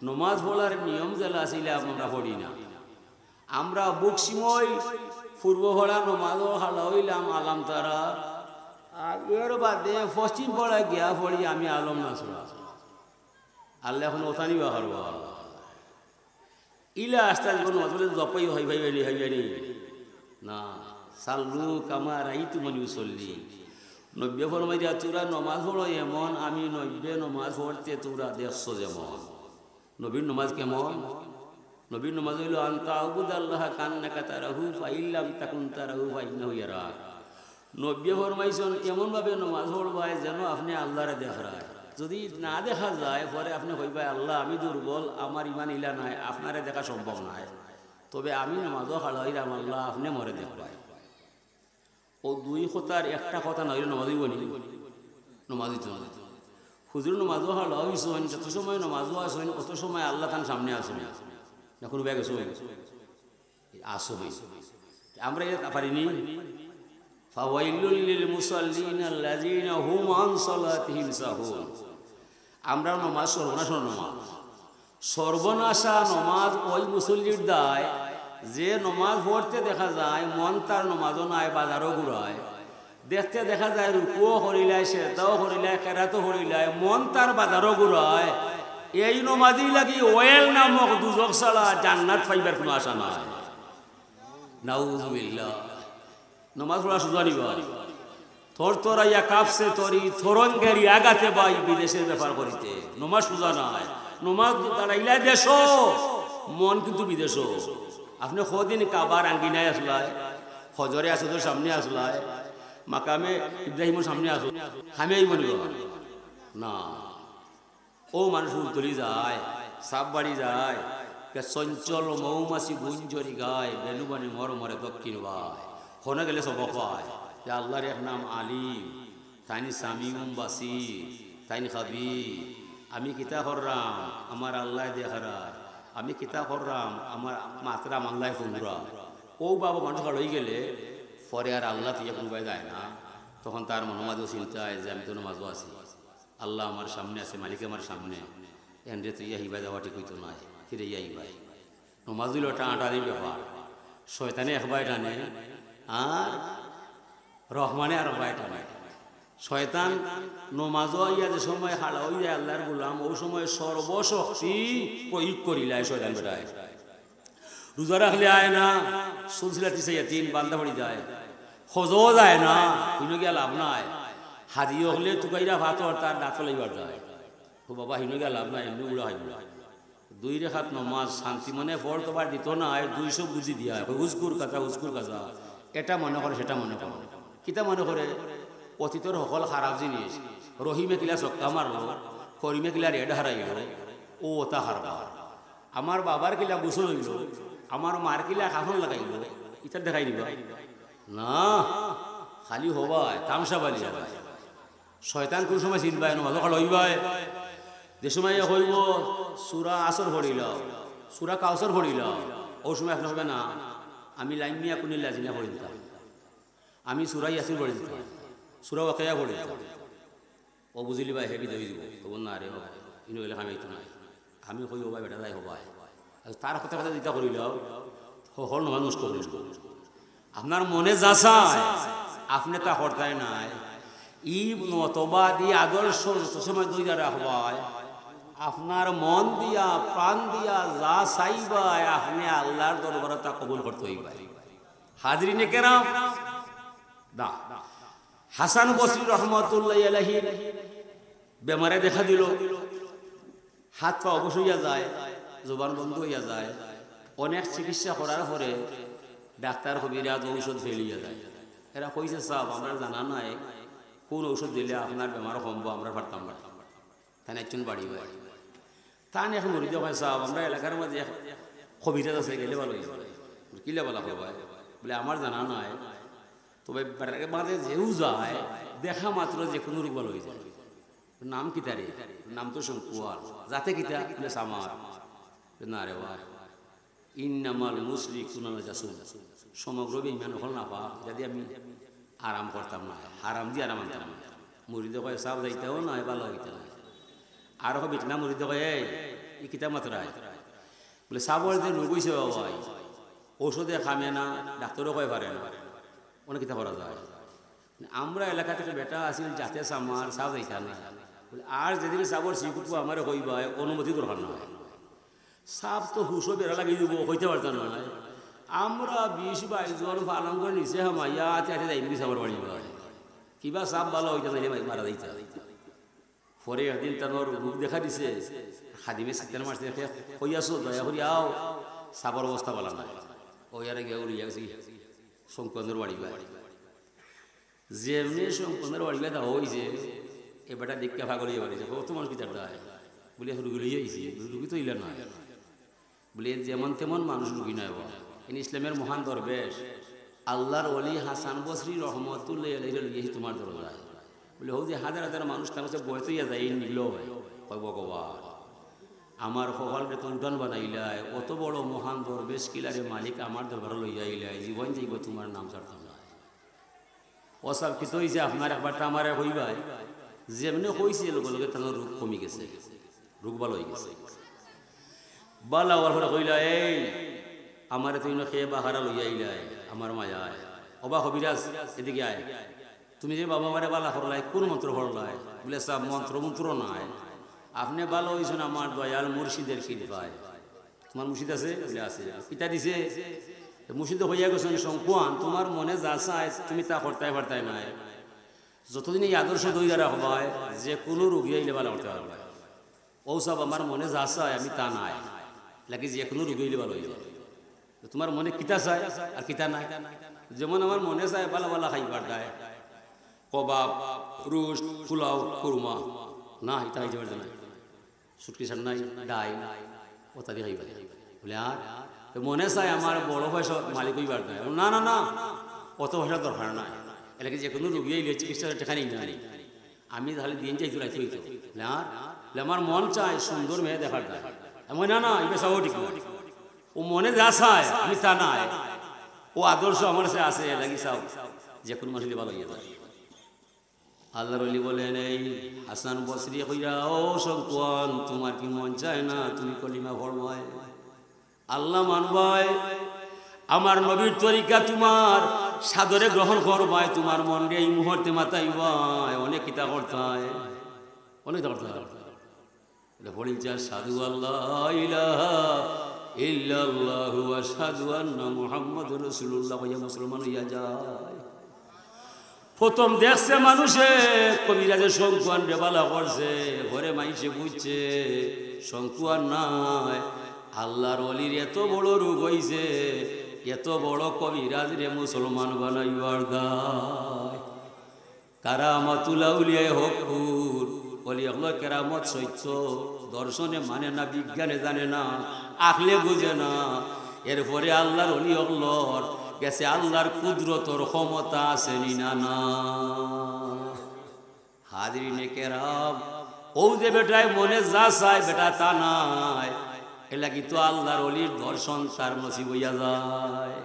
নমাজ পড়ার নিয়ম যেলা ছিলাম আমরা পড়ি না। আমরা বুক সিময় পূর্ব পড়া নমাজও হালা হইলাম আলাম তারা, আর এর বাদে পশ্চিম পড়া গিয়া পড়ি আমি আলম না সুরা। আল্লাহ এখন ওথানি বাহার ইলা আস্তে নজরে জপাই হইবানি না। সাল্লু কামা রাইতু মনি উসল্লি, 90 ফরমাই দিয়া তোরা নমাজ পড়ো এমন আমি 90 নমাজ পড়তে তোরা দেখছো যেমন। নবীর নমাজ কেমন? নবীর নমাজ হইল আনতা আবুদাল্লাহ কান্নাকা তারাহু ফাইল্লাম তাকুন তারাহু ফাইন্নাহু ইয়ারাক। 90 ফরমাইছেন এমনভাবে নমাজ পড়বায় যেন আপনি আল্লাহরে দেখরায়। যদি না দেখা যায় পরে আপনি কইবাই আল্লাহ আমি দুর্বল, আমার ইমান ইলা নাই, আপনারে দেখা সম্ভব নাই, তবে আমি নামাজও হারাইলাম আল্লাহ আপনি মরে দেখবাই। ও 2 কথার একটা কথা নইলে নমাজই বলি নমাজই তো হুজুর নমাজও হারাইছেন, যত সময় নমাজও আসেন অত সময় আল্লাহ তার সামনে আসেন না, কোনো ব্যাগ আসো আমরা পারিনি। ফাওয়াইলুল লিল মুসাল্লিন আল্লাযিনা হুম আন সালাতিহিম সাহুন। আমরা নমাজ সর্বনাশা নমাজ ওই মুসল্লির দায় যে নমাজ পড়তে দেখা যায় মন তার নমাজও নাই, বাজারও ঘুরায়, দেখতে দেখা যায় রুকুও করিলায়, সেজদাও করিলায়, কেরাতও করিলায়, মন তার বাজারও ঘুরায়। এই নমাজই লাগি ওয়েল নামক দুজক ছাড়া জান্নাত পাইবার কোনো আশা নাই। নাউযুবিল্লাহ। নমাজ পড়া সোজা নিবা, তোর তোরাইয়া কাঁপছে তরি থরঙ্গেরি আগাতে বাই বিদেশের ব্যাপার করিতে। নমাজ সোজা নাই, নমাজ তারাইলা দেশ, মন কিন্তু বিদেশ। আপনি কদিন কাবার আঙ্গিনায় আসলায়, হজরে আসাদের সামনে আসলায়, মাকামে ইব্রাহিমের সামনে আসো, খামে আইব না। ও মানুষ উল্তলি যায়, সাপ বাড়ি যায়, চঞ্চল মৌমাছি গুঞ্জরি গায়, বেনুবানি মরমরে দক্ষিণ বায়। হনে গেলে সব পায় যে আল্লাহর এক নাম আলিম, তাইনি সামিউম বাসির, তাইনি খাবি। আমি কিতা করলাম আমার আল্লাহ দেখারায়, আমি কিতা করলাম আমার মাতরাম আল্লাহ ফুলরা। ও বাবা মানুষ হয়ে গেলে পরে আর আল্লাহ দিয়ে কোনবাই যায় না, তখন তার মনোমাজও চিন্তায় যে আমি তো নমাজও আছি, আল্লাহ আমার সামনে আছে, মালিক আমার সামনে, এনরে তো ইয়া হিবাই যাওয়া ঠিক হইতো নয়, ফিরে ইয়া হিবাই। নমাজ হইল টানাটানির ব্যাপার, শয়তানে একবার টানে আর রহমানে আর একবার টানে। শয়তান নমাজও ইয়া যে সময় হালা হয়ে যায় আল্লাহর গোলাম, ওই সময় সর্বশক্তি প্রয়োগ করিলায় শয়তান বেটায়। রোজা রাখলে আয় না, সুলসিলাতি সাইয়াতিন বান্দা পড়ি যায়, হজও যায় না, হিনো গিয়া লাভ নাই। হাজিও হলে টুকাইরা ভাতর তার দাঁত লইবার যায়, ও বাবা হিনো গিয়া লাভ নাই, এমনি উড়া হইব। 2 রেখাত নমাজ শান্তি মনে ফল তোবার দিত না, 200 বুঝি দিয়া হুজকুর কাজা এটা মনে করে সেটা মনে করে। কিতা মনে করে অতীতর সকল খারাপ জিনিস, রহিমে কিলা চক্কা মারলো, করিমে কিলা রেড হারাইল, ও ওটা হারবা। আমার বাবার কিলা গোসল হইল, আমার মার কিলা কাফন লাগাইল, ইটা দেখাই দিবা না। খালি হবায় তামসা বালি যাবায় শয়তান কোন সময় চিনবায় না মাঝে হইবায় যে সময় হইব সূরা আসর পড়িল সূরা কাউসার পড়িল ওই সময় এখন হবে না আমি লাইন মিয়া কুনিল্লা জিনা পড়ে দিতাম আমি সূরা ইয়াসিন পড়ে দিতাম সূরা ওয়াকিয়া পড়ে দিতাম ও বুঝিলি ভাই হেবি ধরে দিব তবু না রে বাবা ইনো গেলে আমি তো নাই আমি কই হবাই বেটা যাই হবাই তার কথা কথা দিতা করিল হল নয় নষ্ট করিল আপনার মনে যা চায় আপনি তা করতাই নাই ই মতবাদী আদর্শ সময় দইরা রাখবাই আপনার মন দিয়া প্রাণ দিয়া যা চাইবাই আপনি আল্লাহর দরবারে তা কবুল করতে হইবা হাজরিনে কেরাম দা হাসান বসরি রহমাতুল্লাহি আলাইহি বেমারে দেখা দিল হাত পা অবশ হইয়া যায় জবান বন্ধ হইয়া যায় অনেক চিকিৎসা করার পরে ডাক্তার কবিরাজ ঔষধ ফেলিয়া যায় এরা কইছে সাহেব আমরা জানা নাই কোন ঔষধ দিলে আপনার বেমার কমবো আমরা পারতাম না তাই একজন বাড়ি হয় তা নিয়ে এখন মরিতে হয় সাহেব আমরা এলাকার মাঝে কবিরাজ আছে গেলে ভালো হয়েছে কিলে বলা হবে বলে আমার জানা নাই তবে মাঝে যেও যায় দেখা মাত্র যে কোনো রোগ ভালো হয়ে যায় নাম কি তারে নাম তো শঙ্কুয়ার যাতে কিতা বলে সামার না রে ভাই ইন্নামাল মুশরিকুনা নাজাসুন সমগ্র বেঈমান হল না পা যদি আমি আরাম করতাম না আরাম দিয়ে আরাম আনতাম না মুরিদে কয় সাহেব যাইতেও না ভালো হইতে না আর হবে না মুরিদে কয় এই কিতাব মাত্র বলে সাবর যে রোগ হয়েছে বাবা ঔষধে খামে না ডাক্তারও কয় পারে না অনেক কিতা করা যায় আমরা এলাকা থেকে বেটা আসি যাতে সামার সাব যাইতা না বলে আর যেদিন সাবর শিখবো আমার হইবা অনুমতি দরকার না সাপ তো হুশো বেড়া লাগিয়ে দিব হইতে পারতাম না আমরা 20-22 জন পালন করে নিচে হামাইয়া চাইতে যাই সাবর বাড়ি কিবা সাপ ভালো হইতে যাইলে মারা যাইতা পরে একদিন তার রোগ দেখা দিছে খাদিমে সিস্টেম মারছে কইয়াছো দয়া করি আও সাবর অবস্থা বলা না ওই আর গিয়ে উড়িয়া গেছি শঙ্করের বাড়ি যেমনি শঙ্করের বাড়ি দা হয়েছে এ বেটা দেখতে ভাগল ইয়ে বাড়িছে কত মানুষ কি চার দেয় বলে রুগী লইয়া আইছি রুগী তো ইলা নয় বলে যেমন তেমন মানুষ রুগী নয় ইনি ইসলামের মহান দরবেশ আল্লাহর ওলি হাসান বসরি রহমতুল্লাহ আলাইহি লইয়াছি তোমার দরবারে বলে হৌ যে হাজার হাজার মানুষ তার কাছে বয়স হইয়া যায় নিল কয় ভগবান আমার কপালকে তো উঠান বানাইলাই অত বড় মহান দরবেশ কিলারে মালিক আমার দরবারে লইয়া আইলাই জীবন যাইব তোমার নাম ছাড়তাম না ও সব কিছু হয়েছে আপনার একবারটা আমার হইবাই যেমনি হয়েছে লগে লগে তার রোগ কমে গেছে রোগ ভালো হয়ে গেছে বালা হওয়ার পরে কইলা এই আমার তুই না খেয়ে বাহারা লইয়া আইলাই আমার মায়া অবা হবিরাজ এদিকে আয় তুমি যে বাবা মারে বালা করলাই কোন মন্ত্র পড়লাই বলে সব মন্ত্র মন্ত্র নাই আপনি ভালো হয়েছেন আমার দয়াল মুর্শিদের কৃপায় তোমার মুর্শিদ আছে বলে আছে পিতা দিছে মুর্শিদ হইয়া গেছেন শঙ্কুয়ান তোমার মনে যা চায় তুমি তা করতে পারতাই নাই যতদিন এই আদর্শ দইরা রাখবায় যে কোনো রোগী আইলে ভালো করতে পারবে ও সব আমার মনে যা চায় আমি তা নাই লাগে যে কোনো রোগী আইলে ভালো হয়ে যাবে তোমার মনে কিতা চায় আর কিতা নাই যেমন আমার মনে চায় ভালো ভালো খাইবার দেয় কবাব রুশ পোলাও কুরমা না এটা হইতে পারবে না সুটকি সার নাই ডাই ওটা দিয়ে খাইবা বলে আর মনে চায় আমার বড় পয়সা মালিক হইবার দেয় না না না অত পয়সার দরকার নাই এলাকা যে কোনো রুগী আইলে চিকিৎসা টেকানি নাই আমি তাহলে দিন চাই চুরাইতে হইতো আর আমার মন চায় সুন্দর মেয়ে দেখার দেয় আমি না না এই পেশাও ঠিক না ও মনে যা চায় আমি তা নাই ও আদর্শ আমার সে আছে লাগি চাও যে কোনো মানুষ ভালো হইয়া যায় আল্লাহর ওলি বলেন এই হাসান বসরি কইরা ও শঙ্কুয়ান তোমার কি মন চায় না তুমি কলিমা পড়বাই আল্লাহ মানবাই আমার নবীর তরিকা তোমার সাদরে গ্রহণ করবাই তোমার মন রে এই মুহূর্তে মাতাইবাই অনেক কিতা করতায় অনেক দরকার এটা বলি যা সাধু আল্লাহ ইলাহা ইল্লাল্লাহু ওয়া আশহাদু আন্না মুহাম্মাদুর রাসূলুল্লাহ ওয়া মুসলমান হইয়া যায় প্রথম দেখছে মানুষে কবিরাজে শঙ্কুয়ান রে বালা করছে ঘরে মাইসে বুঝছে শঙ্কুয়ান নাই আল্লাহর ওলির এত বড় রোগ হইছে এত বড় কবিরাজ রে মুসলমান বানাইবার দায় কারামাতুল আউলিয়ায়ে হকুর বলি এগুলো কেরামত সত্য দর্শনে মানে না বিজ্ঞানে জানে না আকলে বুঝে না এরপরে আল্লাহর ওলি অল্লর গেছে আল্লাহর কুদরতর ক্ষমতা আছে না না। হাজরিনে কেরাম, ও যে বেটায় মনে যা চায় বেটা তা নাই, এলা কিন্তু আল্লাহর অলির দর্শন তার নসিব হইয়া যায়।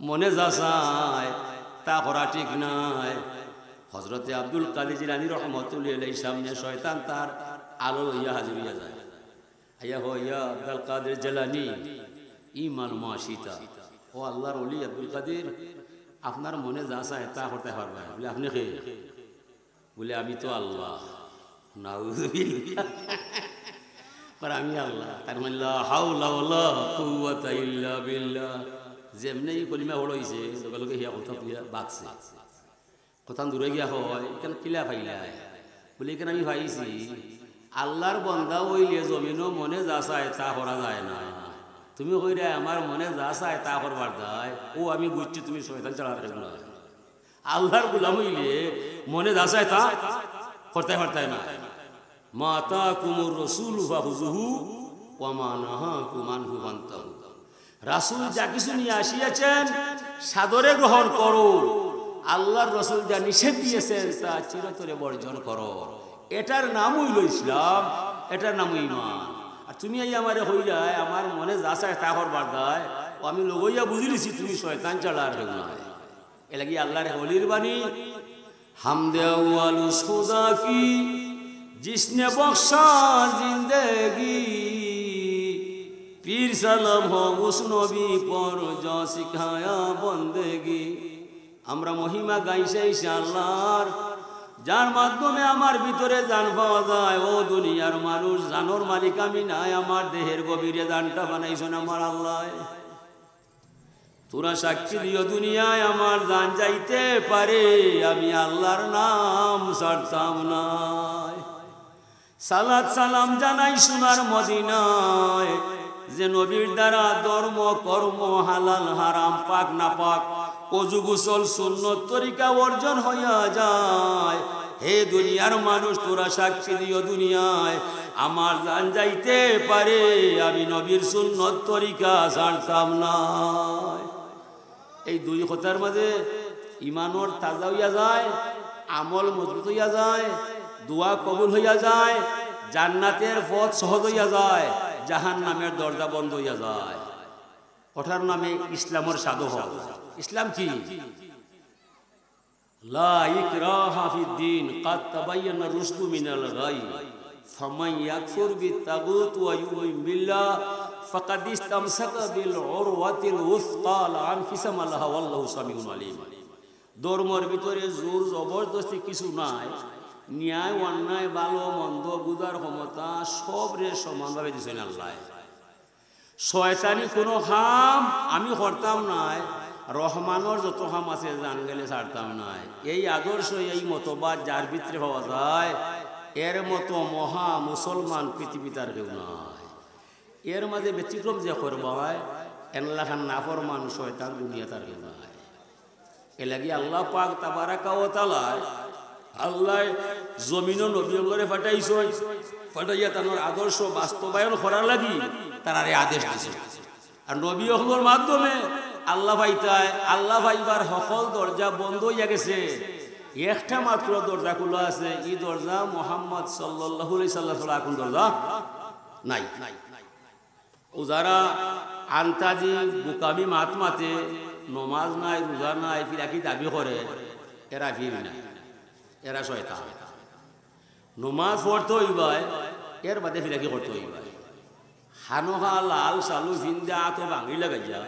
মনে যা চায় তা করা ঠিক নাই। হযরতে আব্দুল কাদের জিলানী রহমাতুল্লাহি আলাইহির সামনে শয়তান তার আলো লইয়া হাজির হইয়া যায়। আইয়া হো ইয়া আব্দুল কাদের জিলানী ইমাল মাশিতা, ও আল্লাহর ওলি আব্দুল কাদের, আপনার মনে যা চায় তা করতে পারবে। বলে আপনি কে? বলে আমি তো আল্লাহ। নাউযুবিল্লাহ, আর আমি আল্লাহ। তার মানে লা হাওলা ওয়ালা কুওয়াতা ইল্লা বিল্লাহ। যেমনি কলিমা হইছে লগে লগে হিয়া কথা দিয়া বাকছে। কথা দূরে গিয়া হয় কেন কিলা পাইলাই? বলে কেন আমি ভাইছি আল্লাহর বান্দা হইলে জমিনও মনে যা চায় তা করা যায় না। তুমি কইরা আমার মনে যা চায় তা করবার যায়, ও আমি বুঝছি তুমি শয়তান চালার কেন। আল্লাহর গোলাম হইলে মনে যা চায় তা করতে পারতে না। মাতা কুমুর রসুল ফাহুজুহু ওয়া মা নাহাকুম আনহু ফান্তাহু। রাসূল যা কিছু নিয়ে আসিয়াছেন সাদরে গ্রহণ করো, আল্লাহর রাসূল যা নিষেধ দিয়েছেন তা চিরতরে বর্জন করো। এটার নাম হইল ইসলাম, এটার নাম ঈমান। আর তুমি এই আমারে হইলা আমার মনে যা চায় তা করবার দায়, ও আমি লগইয়া বুঝি লিছি তুমি শয়তান ছাড়া আর কেউ নয়। এ লাগি আল্লাহর ওলির বাণী, হামদে আউয়াল উস খুদা কি जिसने बख्शा जिंदगी, पीर सलाम हो उस नबी पर जो सिखाया बंदगी। আমরা মহিমা গাইছে আল্লাহর, যার মাধ্যমে আমার ভিতরে জান পাওয়া যায়। ও দুনিয়ার মানুষ, জানোর মালিক আমি নাই, আমার দেহের গভীরে জানটা বানাইছেন আমার আল্লাহ। তোরা সাক্ষী দিও দুনিয়ায় আমার জান যাইতে পারে, আমি আল্লাহর নাম ছাড়তাম না। সালাত সালাম জানাই সোনার মদিনায়, যে নবীর দ্বারা ধর্ম কর্ম হালাল হারাম পাক না পাক ওযু গোসল সুন্নত তরিকা অর্জন হইয়া যায়। হে দুনিয়ার মানুষ, তোরা সাক্ষী দিও দুনিয়ায় আমার জান যাইতে পারে, আমি নবীর সুন্নত তরিকা ছাড়তাম না। এই দুই কথার মাঝে ইমানর তাজা হইয়া যায়, আমল মজবুত হইয়া যায়, দোয়া কবুল হইয়া যায়, জান্নাতের পথ সহজ হইয়া যায়, জাহান্নামের দরজা বন্ধ হইয়া যায়। ওঠার নামে ইসলামের সাধু হয়। ইসলাম কি? লা ইকরাহা ফিদ্দিন কাদ তাবায়্যানা রুশদু মিনাল গাই, ফামান ইয়াকফুর বিত্তাগুত ওয়া ইউমিন বিল্লাহ ফাকাদ ইসতামসাকা বিল উরওয়াতিল উসকা লা আনফিসামা লাহা ওয়াল্লাহু সামিউন আলিম। ধর্মের ভিতরে জোর জবরদস্তি কিছু নাই, ন্যায় অন্যায় ভালো মন্দ বুঝার ক্ষমতা সবরে সমানভাবে দিয়েছেন আল্লাহ। শয়তানি কোনো কাম আমি করতাম নাই, রহমানের যত কাম আছে জান গেলে ছাড়তাম নাই। এই আদর্শ এই মতবাদ যার ভিতরে পাওয়া যায়, এর মতো মহা মুসলমান পৃথিবীতে আর কেউ নাই। এর মাঝে ব্যতিক্রম যে করবায় এনলাখান নাফরমান শয়তান দুনিয়াতে আর কেউ নাই। এ লাগি আল্লাহ পাক তাবারাকা ওয়া তাআলা আল্লাহ জমিন নবীরে ফাটাইছেন, ফাটাইয়া তার আদর্শ বাস্তবায়ন করার লাগি তার আদেশ দিয়েছে। আর নবী হলোর মাধ্যমে আল্লাহ ভাইতায় আল্লাহ ভাইবার সকল দরজা বন্ধ হইয়া গেছে, একটা মাত্র দরজা খোলা আছে। এই দরজা মুহাম্মদ সাল্লাল্লাহু আলাইহি সাল্লাম ছাড়া কোন দরজা নাই। ও যারা আন্তাজি বুকামি মাত মাতে নমাজ নাই রোজা নাই ফিরাকি দাবি করে, এরা ফির নাই, এরা শয়তান। নমাজ পড়তে হইবাই, এর বাদে ফিরাকি করতে হইবাই। হানোহা লাল সালু ভিন্দা আতো ভাঙি লাগাইয়া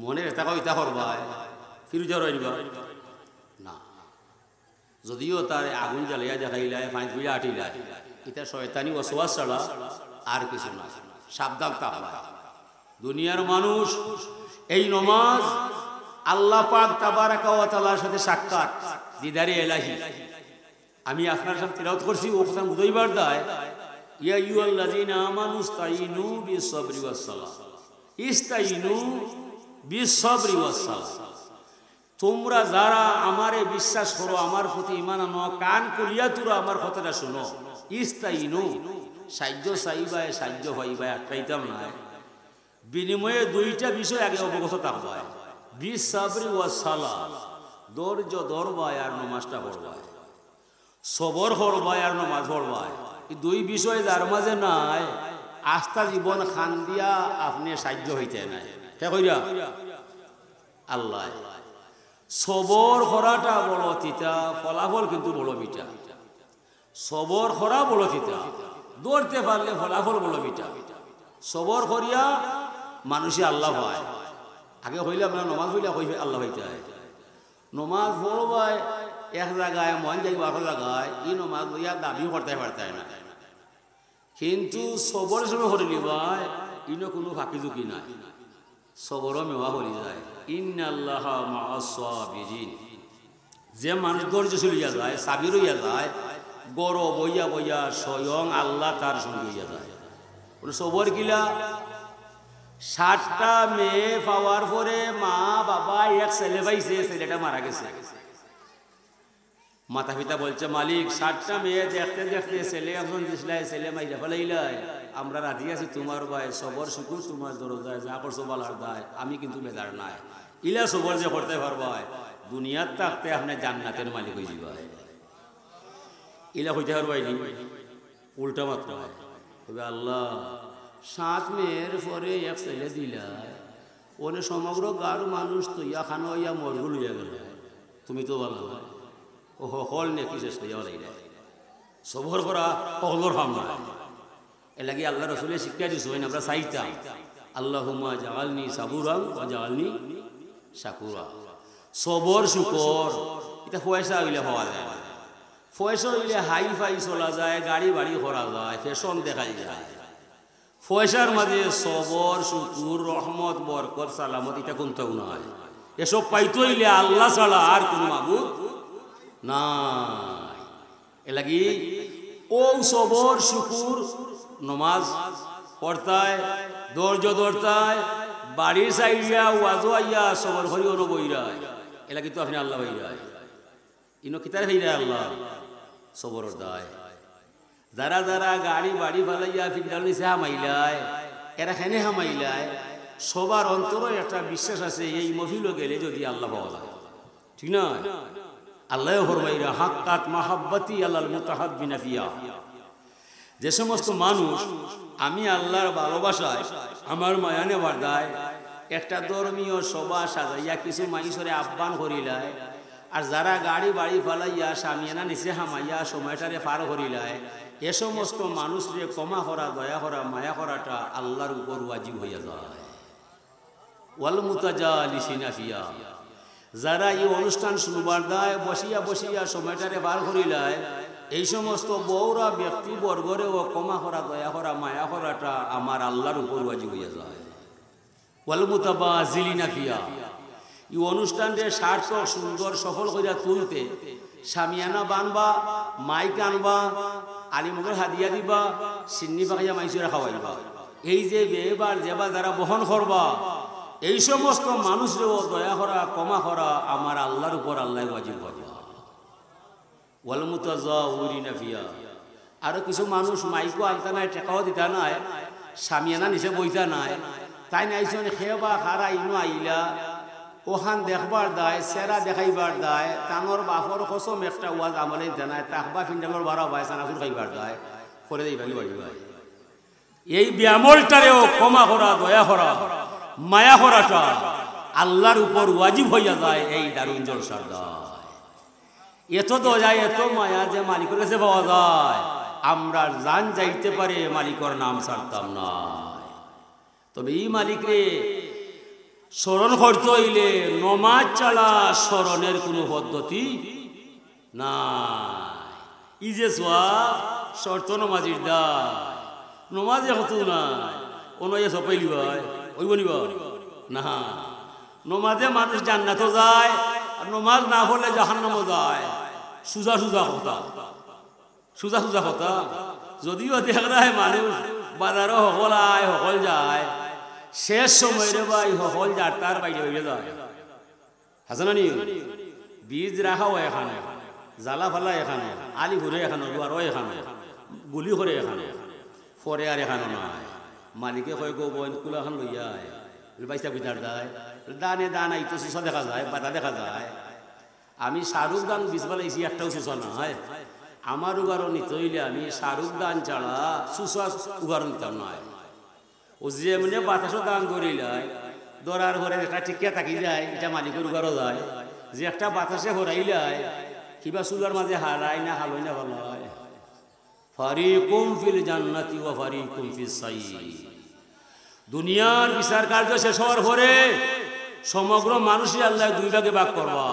মনে এটা কইতা করবাই, ফিরুজা রইবা না। যদিও তার আগুন জ্বালাইয়া দেখাইলাই, পাঁচ বিড়া আটিলাই, এটা শয়তানি ওয়াসওয়াস ছাড়া আর কিছু না। সাবধান থাকবা দুনিয়ার মানুষ। এই নমাজ আল্লাহ পাক তাবারাকা ওয়া তাআলার সাথে সাক্ষাৎ, দিদারে ইলাহি। আমি আপনার সাথে তিলাওয়াত করছি, ও কথা বুঝাইবার দায়, ইয়া আইয়ুহাল্লাযীনা আমানু ইসতাঈনু বিস-সাবরি ওয়াস-সালাহ, ইসতাঈনু বিস-সাবরি ওয়াস-সালাহ। তোমরা যারা আমারে বিশ্বাস করো, আমার প্রতি ঈমান আনো, কান খুলিয়া তোরা আমার কথাটা শুনো। ইস্তাইনু সাহায্য চাইবাই, সাহায্য পাইবাই, আটকাইতাম না। বিনিময়ে দুইটা বিষয় আগে অবগত থাকবাই। বিসাবরি ওয়া সালাত, ধৈর্য ধরবায় আর নমাজটা পড়বায়, সবর করবায় আর নমাজ পড়বায়। এই দুই বিষয় যার মাঝে নাই, আস্থা জীবন খান দিয়া আপনি সাহায্য হইতে নাই। ঠিক হইরা আল্লাহ সবর করাটা বড় তিতা, ফলাফল কিন্তু বড় মিঠা। সবর করা বড় তিতা, দৌড়তে পারলে ফলাফল বড় মিঠা। সবর করিয়া মানুষে আল্লাহ হয়। আগে হইলে আমরা নমাজ হইলে হইবে আল্লাহ হইতে হয়। নমাজ পড়বায় এক জায়গায়, মন যাইব এক জায়গায়, ই নমাজ লইয়া দাবি করতে পারতে না। কিন্তু সবর সময় করে নিবায় ইনো কোনো ফাঁকি ঝুঁকি নাই, সবরও মেওয়া হয়ে যায়। ইন্নাল্লাহা মাআস সাবিরিন, যে মানুষ ধৈর্য চলিয়া যায়, সাবির হইয়া যায়, গরো বইয়া বইয়া স্বয়ং আল্লাহ তার সঙ্গে হইয়া যায়। সবর গিলা 60টা মেয়ে পাওয়ার পরে মা বাবা এক ছেলে পাইছে, ছেলেটা মারা গেছে। মাতা পিতা বলছে, মালিক 60টা মেয়ে দেখতে দেখতে ছেলে একজন দিসলাই, ছেলে মাইরা ফেলাইলাই, আমরা রাজি আছি তোমার ভাই, সবর শুকুর তোমার দরজায়, যা করছো বালার দায়, আমি কিন্তু বেজার নাই। ইলা সবর যে করতে পারবাই, দুনিয়ার থাকতে আপনি জান্নাতের মালিক হয়ে যাবাই। ইলা হইতে পারবাই নি, উল্টা মাত্র তবে আল্লাহ 7 মেয়ের পরে এক ছেলে দিলাই, ওনে সমগ্র গার মানুষ তো ইয়া খানো ইয়া মরগুল হইয়া গেল, তুমি তো ভালো ও সকল নেকি শেষ হইয়া লাইলা। সবর করা সকলের কাম না, এ লাগি আল্লাহ রসুলে শিক্ষা দিছো, আমরা চাইতাম আল্লাহুম্মা জাআলনি সাবুরান ওয়া জাআলনি শাকুরা। সবর শুকর এটা পয়সা হইলে হওয়া যায় না, পয়সা হইলে হাই ফাই চলা যায়, গাড়ি বাড়ি করা যায়, ফ্যাশন দেখাই যায়। পয়সার মাঝে সবর শুকুর রহমত বরকত সালামত এটা কোনটা নয়। এসব পাইতে হইলে আল্লাহ ছাড়া আর কোনো মাবুদ নাই। এ লাগি ও সবর শুকুর নমাজ পড়তায়, ধৈর্য ধরতায়, বাড়ির সাইয়া ওয়াজো আইয়া সবর হরিও নবইরায়। এ লাগি তো আপনি আল্লাহ হইরায়, ইনো কিতার হইরায় আল্লাহ সবর দায়। যারা যারা গাড়ি বাড়ি ফালাইয়া ফিল্ডার নিচে হামাইলায়, এরা খেনে হামাইলায়, সবার অন্তরে একটা বিশ্বাস আছে এই মফিলও গেলে যদি আল্লাহ পাওয়া যায়। ঠিক না? আল্লাহ ফরমাইরা হাক্কাত মাহাব্বাতি আলাল মুতাহাব্বিনা ফিয়া, যে সমস্ত মানুষ আমি আল্লাহর ভালোবাসায় আমার মায়া নেবার দায় একটা ধর্মীয় সভা সাজাইয়া কিছু মানুষরে আহ্বান করিলায়, আর যারা গাড়ি বাড়ি ফালাইয়া সামিয়ানা নিচে হামাইয়া সময়টারে পার করিলায়, এ সমস্ত মানুষরে ক্ষমা করা, দয়া করা, মায়া করাটা আল্লাহর উপর ওয়াজিব হইয়া যায়। ওয়াল মুতাজালিসিনা ফিয়া, যারা এই অনুষ্ঠান শুনবার দায় বসিয়া বসিয়া সময়টারে পার করিলায়, এই সমস্ত বৌরা ব্যক্তিবর্গরেও ক্ষমা করা, দয়া করা, মায়া করাটা আমার আল্লাহর উপর ওয়াজিব হইয়া যায়। ওয়াল মুতাবাজিলিনা ফিয়া, এই অনুষ্ঠানকে সার্থক সুন্দর সফল করিয়া তুলতে সামিয়ানা বানবা, মাইক আনবা, আলিমগর হাদিয়া দিবা, সিন্নি পাকাইয়া মাইসুরা খাওয়াইবা, এই যে বেবার যেবা যারা বহন করবা, এই সমস্ত মানুষরেও দয়া করা, ক্ষমা করা আমার আল্লাহর উপর আল্লাহ ওয়াজিব করবা। ওয়াল মুতাজাউরিনা ফিয়া, আরো কিছু মানুষ মাইকও আনতা নাই, টেকাও দিতা নাই, সামিয়ানা নিচে বইতা নাই, তাই নাইছেন খেবা খারা ইনো আইলা, ওখান দেখবার দায়, সেরা দেখাইবার দায়, তানোর বাপর কসম একটা ওয়াজ আমলে জানায়, তাকবা ফিন্ডালোর বাড়া ভাই সানাসুর খাইবার দায়, করে দেই ভাই বাড়ি ভাই। এই ব্যামলটারেও ক্ষমা করা, দয়া করা, মায়া করাটা আল্লাহর উপর ওয়াজিব হইয়া যায় এই দারুণ জলসার দায়। এত দয়া এত মায়া যে মালিকের কাছে পাওয়া যায়, আমরা জান যাইতে পারে মালিকের নাম ছাড়তাম না। তবে এই মালিকরে স্মরণ করতে হইলে নমাজ ছাড়া স্মরণের কোনো পদ্ধতি না। ই যে সোয়া শর্ত নমাজির দায়, নমাজে হতো নাই, অনয়ে সপাইলি ভাই ওইব নিব না। নমাজে মানুষ জান্নাতও যায়, আর নমাজ না হলে জাহান্নামও যায়। সুজা সুজা কথা, সুজা সুজা কথা। যদিও দেখায় মানুষ বাজারও সকল আয় সকল যায়, শেষ সময় রে ভাই সকল যার তার বাইরে বাইরে যায়। হাসানা নি বীজ রাখাও এখানে, জ্বালা ফালা এখানে, আলি ঘুরে এখানে, দুয়ারও এখানে, গুলি করে এখানে, পরে আর এখানে নয়। মালিকে কয় গো বইন কুলাখান লইয়া বাইসা বিতার যায় দানে দান আইতো সুসা দেখা যায় বাধা দেখা যায় আমি শাহরুখ গান বিজবালাইছি একটাও সুসা নয় আমার উদাহরণ নিতে হইলে আমি শাহরুখ গান ছাড়া সুসা উদাহরণ নিতাম নয় ও যে মানে বাতাসও দান করিলাই দরার ঘরে একটা টিকিয়া থাকি যায় এটা মালিকের উগারও যায় যে একটা বাতাসে হরাইলাই কিবা চুলার মাঝে হারাই না হালই না ভালো হয় ফারিকুম ফিল জান্নাতি ওয়া ফারিকুম ফিস সাইয়্যি দুনিয়ার বিচার কার্য শেষ হওয়ার পরে সমগ্র মানুষই আল্লাহ দুই ভাগে ভাগ করবা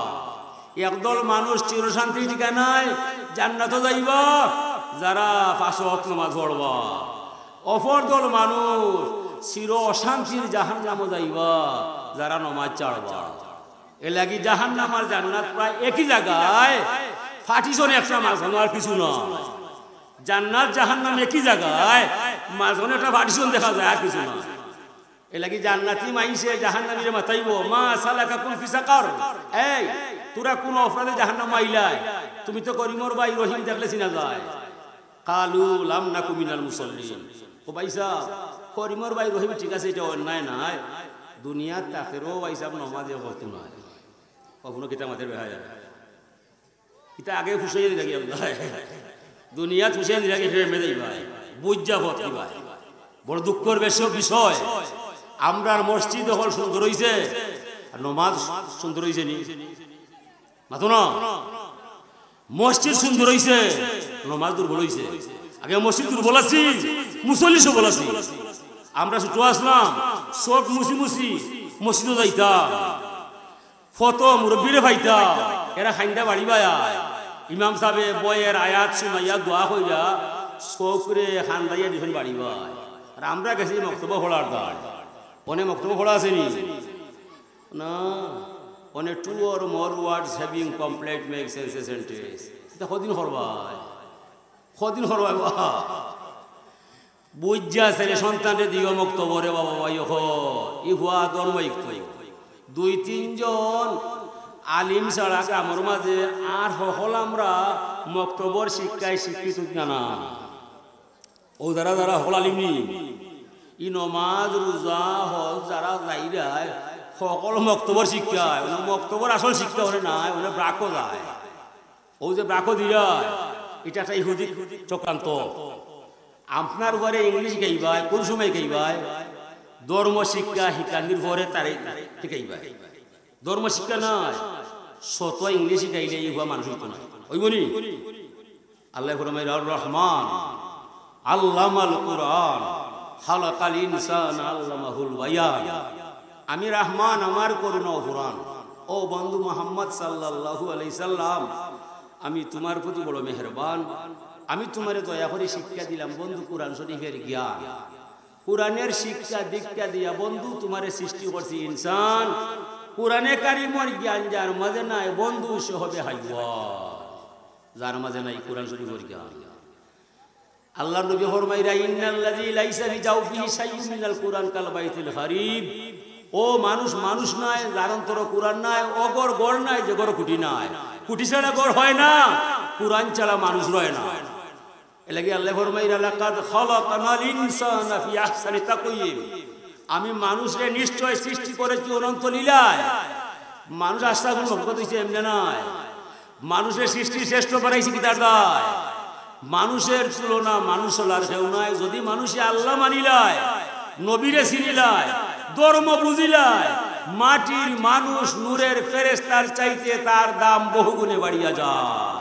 একদল মানুষ চিরশান্তির ঠিকানায় জান্নাতে যাইবা যারা পাঁচ ওয়াক্ত নামাজ পড়বা অপর দল মানুষ চির অশান্তির জাহান্নামে যাইবা যারা নামাজ ছাড়বা এ লাগি জাহান্নাম আর জান্নাত প্রায় একই জায়গায় ফাটিশন একটা মাঝখানে আর কিছু না জান্নাত জাহান্নাম একই জায়গায় মাঝখানে একটা ফাটিশন দেখা যায় আর কিছু না এ লাগি জান্নাতি মাইছে জাহান্নামীরে মাথাইব মা সালাকাকুম ফি সাকার এই তোরা কোন অপরাধে জাহান্নাম আইলাই তুমি তো করিমর ভাই রহিম দেখলে চিনা যায় কালু লাম নাকু মিনাল মুসাল্লিন ও ভাই সাহেব করিমর ভাই রহিম ঠিক আছে এটা অন্যায় নাই দুনিয়ার তাকেরও ভাই সাহেব নমাজে হতো না কখনো কিতা মাদের বেহা যায় এটা আগে খুশিয়ে দিলে দুনিয়া খুশিয়ে দিলে ফেমে দেই ভাই বুঝা ভর্তি ভাই বড় দুঃখের বিষয় আমরা মসজিদ হল সুন্দর হইছে আর নমাজ সুন্দর হইছে নি মাতো না মসজিদ সুন্দর হইছে নমাজ দুর্বল হইছে আগে মসজিদ দুর্বল আছি মুসল্লি সবল আছি আমরা ছুটো আসলাম চোখ মুছি মুছি মসজিদে যাইতাম ফটো মুরব্বীরে পাইতা এরা খাইন্দা বাড়ি বায়া ইমাম সাহেব বয়ের আয়াত শুনাইয়া দোয়া হইয়া চোখরে খান্দাইয়া দিছেন বাড়ি বাই আর আমরা গেছি মক্তব্য ফোড়ার দাঁড় অনেক মক্তব্য ফোড়া আসেনি না অনেক two or more words having complete make sense a sentence এটা কদিন হরবাই কদিন হরবাই বাবা বুঝা ছেলে সন্তানের দিও মক্তব্য রে বাবা ভাই ই হুয়া ধর্মিক দুই তিনজন আলিম ছাড়া আমার মাঝে আর হল আমরা মক্তবর শিক্ষায় শিক্ষিত না ও যারা যারা হল আলিমি ই নমাজ রোজা হল যারা যাইরায় সকল মক্তবর শিক্ষায় মক্তবর আসল শিক্ষা হলে নাই ওখানে ব্রাকো যায় ও যে ব্রাকো দিরায় এটা একটা ইহুদি চক্রান্ত আপনার ঘরে ইংলিশ গাইবাই কোন সময় গাইবাই ধর্ম শিক্ষা শিক্ষানির ঘরে তারে শিখাইবাই ধর্ম শিক্ষা নয় শত ইংলিশ গাইলে ইহুয়া মানুষ হইতো না ওইবনি আল্লাহ ফরমায় আর রহমান আল্লামাল কুরআন খালাকাল ইনসান আল্লামাহুল বায়ান আমি রহমান আমার করুণা কুরআন ও বন্ধু মুহাম্মদ সাল্লাল্লাহু আলাইহি সাল্লাম আমি তোমার প্রতি বড় মেহেরবান আমি তোমারে দয়া করে শিক্ষা দিলাম বন্ধু কুরআন শরীফের জ্ঞান কুরআনের শিক্ষা দীক্ষা দিয়া বন্ধু তোমারে সৃষ্টি করছি ইনসান কুরআনে কারিমের জ্ঞান যার মাঝে নাই বন্ধু সে হবে হাইওয়ান যার মাঝে নাই কুরআন শরীফের জ্ঞান আল্লাহ নবী ফরমাইরা ইন্নাল্লাযী লাইসা ফি জাওফিহি শাইউন মিনাল কুরআন কাল বাইতুল হারিব ও মানুষ মানুষ নাই যার অন্তরে কুরআন নাই অগর গড় নাই যে গড় কুটি নাই কুটি ছাড়া গড় হয় না কুরআন ছাড়া মানুষ রয় না এলাকি আল্লাহ ফরমাইরা লাকাদ খালাকানাল ইনসানা ফি আহসানি তাকওয়িম আমি মানুষকে নিশ্চয় সৃষ্টি করেছি অনন্ত লীলায় মানুষ আস্থা কোন ভগত হইছে এমনি নাই মানুষের সৃষ্টি শ্রেষ্ঠ বানাইছি কি তার দায় মানুষের তুলনা মানুষ আর কেউ নাই যদি মানুষে আল্লাহ মানিলায় নবীরে চিনিলায় ধর্ম বুঝিলায় মাটির মানুষ নূরের ফেরেশতার চাইতে তার দাম বহুগুণে বাড়িয়া যায়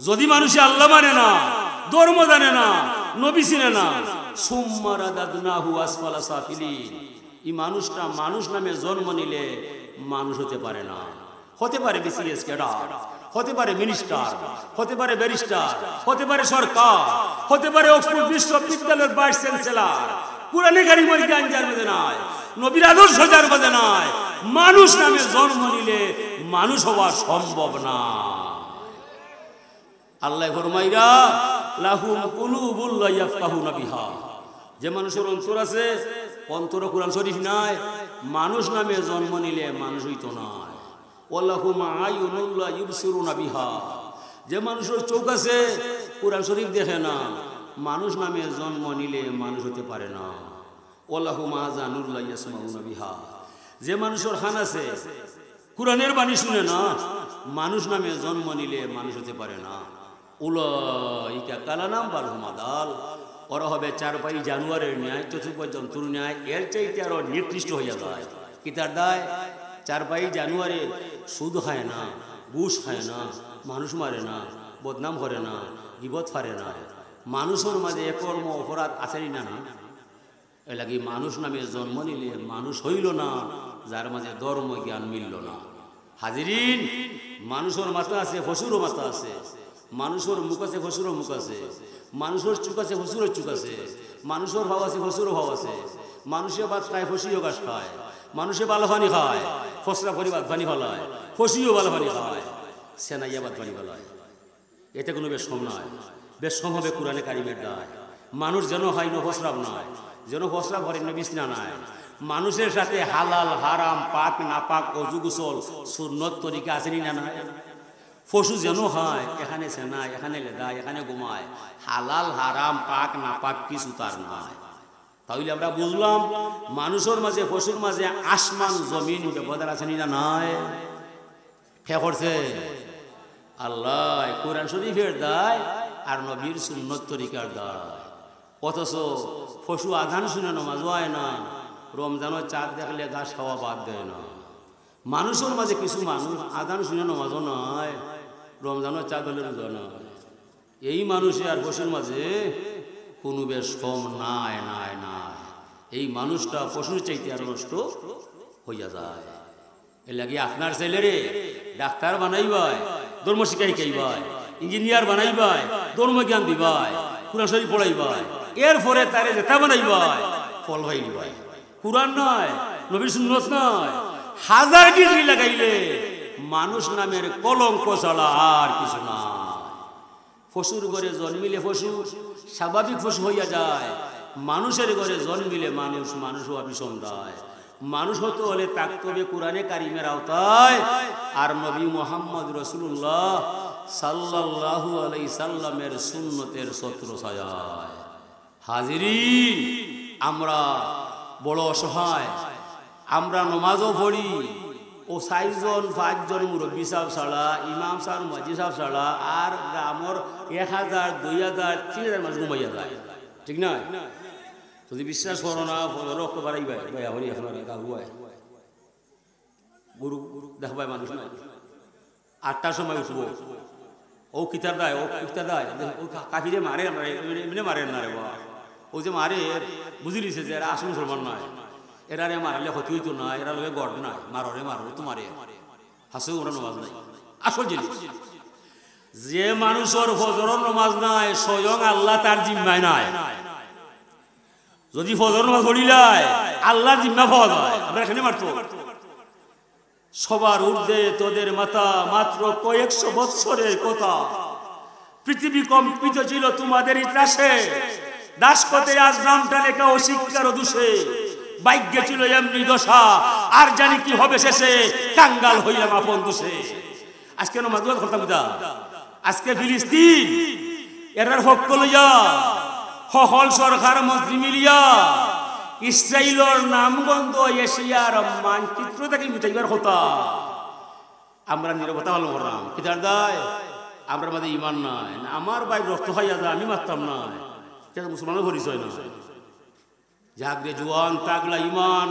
যদি মানুষে আল্লাহ মানে না ধর্ম জানে না নবী চিনে না সুম্মা রাদাদনাহু আসফালা সাফিলিন এই মানুষটা মানুষ নামে জন্ম নিলে মানুষ হতে পারে না হতে পারে বিসিএস ক্যাডার হতে পারে মিনিস্টার হতে পারে ব্যারিস্টার হতে পারে সরকার হতে পারে অক্সফোর্ড বিশ্ববিদ্যালয়ের ভাইস চ্যান্সেলর কুরআনে কারিমের জ্ঞান যার মধ্যে নাই নবীর আদর্শ যার মধ্যে নাই মানুষ নামে জন্ম নিলে মানুষ হওয়া সম্ভব না আল্লাহ ফরমাইরা লাহুম কুলুবুল লা ইয়াফকাহুনা বিহা যে মানুষের অন্তর আছে অন্তরে কুরআন শরীফ নাই মানুষ নামে জন্ম নিলে মানুষ হইতো না ওয়ালাহুম আয়ুনুল লা ইবসিরুনা বিহা যে মানুষের চোখ আছে কুরআন শরীফ দেখে না মানুষ নামে জন্ম নিলে মানুষ হতে পারে না ওয়ালাহুম আযানুন লা ইয়াসমাউনা বিহা। যে মানুষের খান আছে কোরআনের বাণী শুনে না, মানুষ নামে জন্ম নিলে মানুষ হতে পারে না। উলাইকা কালানাম বাল হুম আদাল। ওরা হবে চারপাই জানুয়ারের ন্যায়, চতুর্থ জন্তুর ন্যায়, এর চাইতে আরো নিকৃষ্ট হইয়া যায়। কি তার দায়? চারপাই জানুয়ারে সুদ খায় না, ঘুষ খায় না, মানুষ মারে না, বদনাম করে না, গিবত ফারে না। মানুষের মাঝে কর্ম অপরাধ আছেই না না। এর লাগি মানুষ নামে জন্ম নিলে মানুষ হইল না, যার মাঝে ধর্ম জ্ঞান মিলল না। হাজিরিন, মানুষের মাথা আছে, ফসুরও মাথা আছে। মানুষের মুখ আছে, ফসুরও মুখ আছে। মানুষের চুক আছে, ফসুরের চুক আছে। মানুষের ভাব আছে, ফসুরও ভাব আছে। মানুষে ভাত খায়, ফসিও গাছ খায়। মানুষে বালো পানি খায়, ফসলা করে ভাত পানি ফলায়, ফসিও বালো পানি খায়, সেনাইয়া ভাত পানি ফলায়। এতে কোনো বেশম নয়। বেশম হবে কোরআনে কারিমের দায়। মানুষ যেন হয় না ফসরাব নয়, যেন ফসরাব করে না বিছনা নয়। মানুষের সাথে হালাল হারাম, পাক নাপাক, অজু গোসল, সুন্নত তরিকা আসেনি না নাই। পশু যেন হয়, এখানে সেনায়, এখানে লেদায়, এখানে ঘুমায়। হালাল হারাম পাক নাপাক কিছু তার নাই। তাহলে আমরা বুঝলাম মানুষের মাঝে পশুর মাঝে আসমান জমিন ব্যবধান আছে না নাই। কে করছে? আল্লাহ কোরআন শরীফের দায় আর নবীর সুন্নত তরিকার দায়। অথচ পশু আজান শুনে নামাজ হয় না, রমজানের চাঁদ দেখলে ঘাস খাওয়া বাদ দেয় না। মানুষের মাঝে কিছু মানুষ আজান শুনে নামাজও নয়, রমজানের চাঁদ হলে রোজা নয়। এই মানুষে আর পশুর মাঝে কোনো বেশ কম নাই নাই নাই। এই মানুষটা পশুর চাইতে আরো নষ্ট হইয়া যায়। এর লাগে আপনার ছেলেরে ডাক্তার বানাইবাই, ধর্ম শিখাই খাইবাই, ইঞ্জিনিয়ার বানাইবাই, ধর্ম জ্ঞান দিবাই, কোরআন শরীফ পড়াইবাই, এরপরে তারে যেটা বানাইবাই ফল ভাইবাই। কোরআন নয়, নবীর সুন্নাত নয়, হাজার ডিগ্রি লাগাইলে মানুষ নামের কলঙ্ক ছাড়া আর কিছু না। পশুর ঘরে জন্মিলে পশু স্বাভাবিক পশু হইয়া যায়, মানুষের ঘরে জন্মিলে মানুষ মানুষ হওয়া ভীষণ দায়। মানুষ হতে হলে থাকতে হবে কোরআনে কারিমের আওতায় আর নবী মুহাম্মদ রাসূলুল্লাহ সাল্লাল্লাহু আলাইহি সাল্লামের সুন্নতের ছত্র ছায়ায়। হাজিরিন, আমরা বড় অসহায়। আমরা নমাজও পড়ি, ও 4জন 5জন মুরব্বী সাহেব ছাড়া, ইমাম সাহেব, মাজি সাহেব ছাড়া আর গ্রামের 1000 2000 3000 মানুষ ঘুমাইয়া যায়। ঠিক না? যদি বিশ্বাস করো না, রক্ত বাড়াইবাই হরি এখন গুরু দেখবাই মানুষ নাই। 8টার সময় উঠবো, ও কিতার দেয়, ও কিতার দেয়, ও কাকিরে মারে, এমনি মারেন না রে বাবা। ও যে মারে বুঝি দিছে যে এরা আসল মুসলমান নয়, এরা রে মারলে ক্ষতি হইতো না, এরা লোকে গড় নাই, মারো রে মারো তো মারে, হাসে ওরা নমাজ নাই। আসল জিনিস যে মানুষের ফজরের নমাজ নাই, স্বয়ং আল্লাহ তার জিম্মায় নাই। যদি ফজর নামাজ পড়িলাই আল্লাহর জিম্মা পাওয়া যায়। আমরা এখানে মারতো সবার ঊর্ধ্বে তোদের মাথা, মাত্র কয়েকশো বৎসরের কথা। পৃথিবী কম্পিত ছিল তোমাদের ইতিহাসে, দাসপথে আজ নামটা লেখা অশিক্ষার দোষে। ভাগ্যে ছিল এমনি দশা, আর জানি কি হবে শেষে, কাঙ্গাল হইলাম আপন দোষে। আজকে নামাজ করতাম বুঝা, আজকে ফিলিস্তিন এরার পক্ষ লইয়া সকল সরকার মন্ত্রী মিলিয়া ইসরায়েলের নামগন্ধ এশিয়ার মানচিত্র থেকে মিটাইবার কথা। আমরা নিরবতা পালন করলাম। কিতার দায়? আমরা মাঝে ইমান নাই, আমার ভাই রক্ত খাইয়া যায়, আমি মারতাম না, সেটা মুসলমানের পরিচয় না। জাগরে জোয়ান তাগলা ইমান,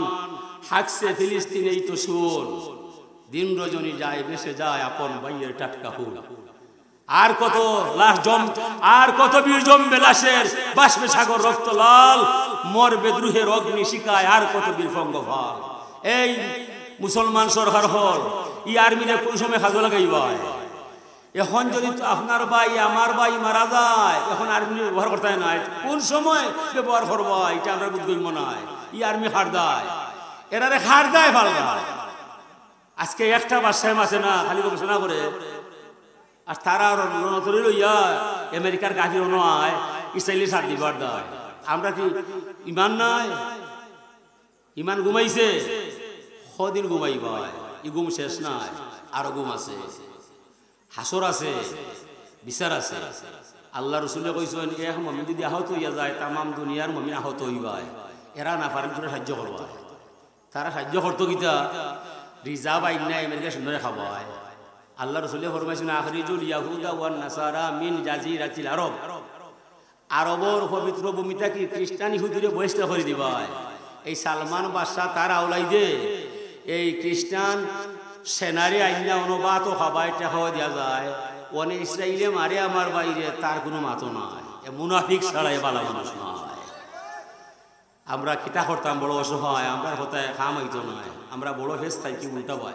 হাকছে ফিলিস্তিন এই তো শুন, দিন রজনী যায় বেসে যায় আপন ভাইয়ের টাটকা ফুল। আর কত লাশ আর কত বীর জমবে লাশের, বাসবে সাগর রক্ত লাল, মরবে দ্রুহের অগ্নি শিকায় আর কত বীর ফঙ্গফল। এই মুসলমান সরকার হল ই আর্মিরে কোন সময় খাজো লাগাইবাই? এখন যদি আপনার ভাই আমার ভাই মারা যায়, এখন আর্মি ব্যবহার করতে হয় না, কোন সময় ব্যবহার করবো এটা আমরা বুঝবই মনে হয়। ই আর্মি হার দেয়, এরারে হার দেয় পাল্টা। আজকে একটা বাসায় মাসে না খালি গবেষণা করে, আর তারা রণতরী লইয়া আমেরিকার গাফির নয় ইসরায়েলি সার দিবার দেয়। আমরা কি ইমান নাই? ইমান ঘুমাইছে, কদিন ঘুমাইবা? ই ঘুম শেষ নাই, আরো ঘুম আছে, হাসর আছে, বিচার আছে। আল্লাহ রসুলে কইছেন এক মুমিন যদি আহত হইয়া যায়, তামাম দুনিয়ার মুমিন আহত হইবাই। এরা না পারেন তোরা সাহায্য করবা তারা সাহায্য করতো কিতা রিজার্ভ আইন না আমেরিকা সুন্দরে খাওয়ায় আল্লাহ রসুলে ফরমাইছেন আখরিজুল ইয়াহুদা ওয়ান নাসারা মিন জাজিরাতিল আরব আরবর পবিত্র ভূমিটা কি খ্রিস্টান ইহুদিরে বহিষ্কার করে দিবা এই সালমান বাদশাহ তার আওলাই দে এই খ্রিস্টান সেনারে আইনা অনুবাদ ও খাবাই টাকাও দেওয়া যায় অনেক ইসরায়েলে মারে আমার বাইরে তার কোনো মাতো নাই মুনাফিক ছাড়াই বালা মানুষ নয় আমরা কিতা করতাম বড় অসহায় আমরা হতায় খাম হইতো নয় আমরা বড় ফেস থাকি উল্টা পাই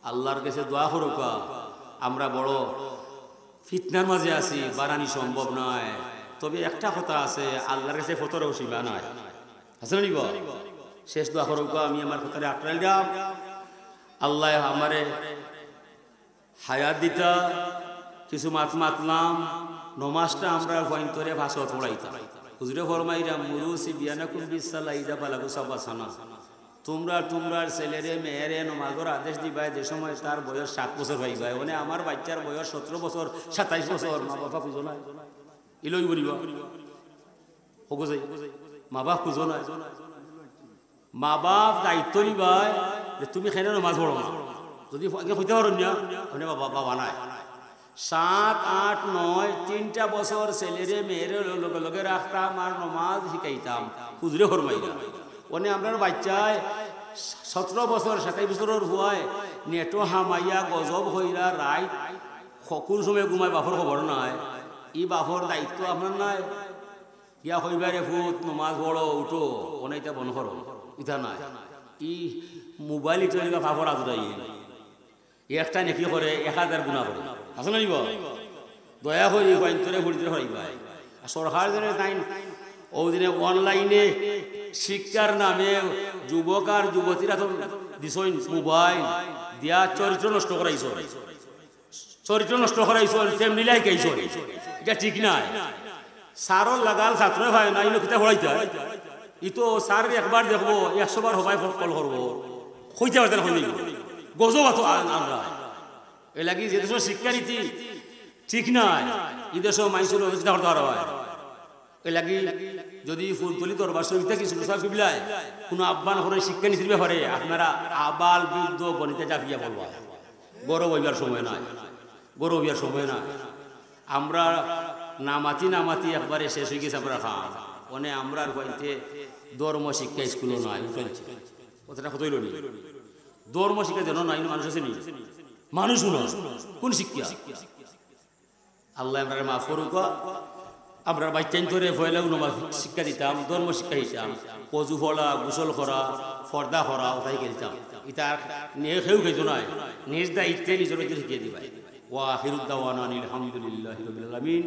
আল্লাহর কাছে দোয়া করুকা আমরা বড় ফিতনার মাঝে আছি বাড়ানি সম্ভব নয় তবে একটা কথা আছে আল্লাহর কাছে ফতরেও সীমা নয় আছে না নিব শেষ দোয়া করুকা আমি আমার ফতরে আটরাই দাম আল্লাহ আমারে হায়াত দিতা কিছু মাতলাম নমাজটা আমরা পয়েন্টরে ভাষা পড়াইতাম হুজুরে ফরমাইরা মুরুসি বিয়ানাকুম বিসাল্লাহ ইদা বালাগু সাবাসানা তোমরা ছেলেরে মেয়েরে নমাজের আদেশ দিবাই যে সময় তার বয়স 7 বছর হয়ে যায় মানে আমার বাচ্চার বয়স 17 বছর 27 বছর মা বাবা খুঁজো না ইলই বলিবা হগো যাই মা বাপ খুঁজো না মা বাপ দায়িত্ব নিবাই যে তুমি কেন নমাজ পড়ো না যদি আগে হইতে পারো না মানে বাবা নাই 7, 8, 9 3টা বছর ছেলেরে মেয়েরে লগে লগে রাখতাম আর নমাজ শিখাইতাম হুজুরে ফরমাইলা ওনে আমরার বাচ্চায় 17 বছর 27 বছরের হওয়ায় নেটো হামাইয়া গজব হইরা রাই সকল সময় ঘুমায় বাপর খবর নাই ই বাপর দায়িত্ব আপনার নাই ইয়া হইবারে ফুট নমাজ পড়ো উঠো ওনাইটা বন করো ইটা নাই ই মোবাইল চলিবা বাপর আদরাই একটা নেকি করে 1000 গুণা করে আসলে নিব দয়া হয়ে পয়েন্টরে ঘুরতে হইবা সরকার জনের টাইম ওদিনে অনলাইনে শিক্ষার নামে যুবক আর যুবতীরা তো দিছই মোবাইল দিয়া চরিত্র নষ্ট করাইছ তেমনি লাইকাইছ এটা ঠিক নাই সারর লাগাল ছাত্র ভাই না ইনো কিতা পড়াইতে ই তো স্যার একবার দেখবো 100 বার হবাই কল করবো কইতে পারতেন হইনি গজব আতো আমরা এ লাগি যে দেশের শিক্ষানীতি ঠিক নাই ই দেশের মানুষের অধিকার করতে পারবা এ লাগি যদি ফুলতলি দরবার শরীফে কিছু বিলাই কোনো আহ্বান করে শিক্ষানীতির ব্যাপারে আপনারা আবাল বৃদ্ধ বনিতে জাপিয়া বলবা গৌরব হইবার সময় নাই আমরা নামাতি একবারে শেষ হয়ে গেছে আমরা খান মানে আমরা কইতে ধর্ম শিক্ষা স্কুলও নাই কথাটা কতই লড়ি ধর্ম শিক্ষা যেন নাই মানুষ আছে নি মানুষ কোন শিক্ষা আল্লাহ আমরা মাফ করুক আমরা বাচ্চাইন ধরে ভয়লাগ নমাজ শিক্ষা দিতাম ধর্ম শিক্ষা দিতাম অজু ফলা গোসল করা ফর্দা করা ওটাই খেলতাম ইতার নিয়ে খেউ খেতো নাই নিজ দায়িত্বে নিজের শিখিয়ে দিবাই ওয়া আখিরুদ দাওয়ানা আলহামদুলিল্লাহি রাব্বিল আলামিন।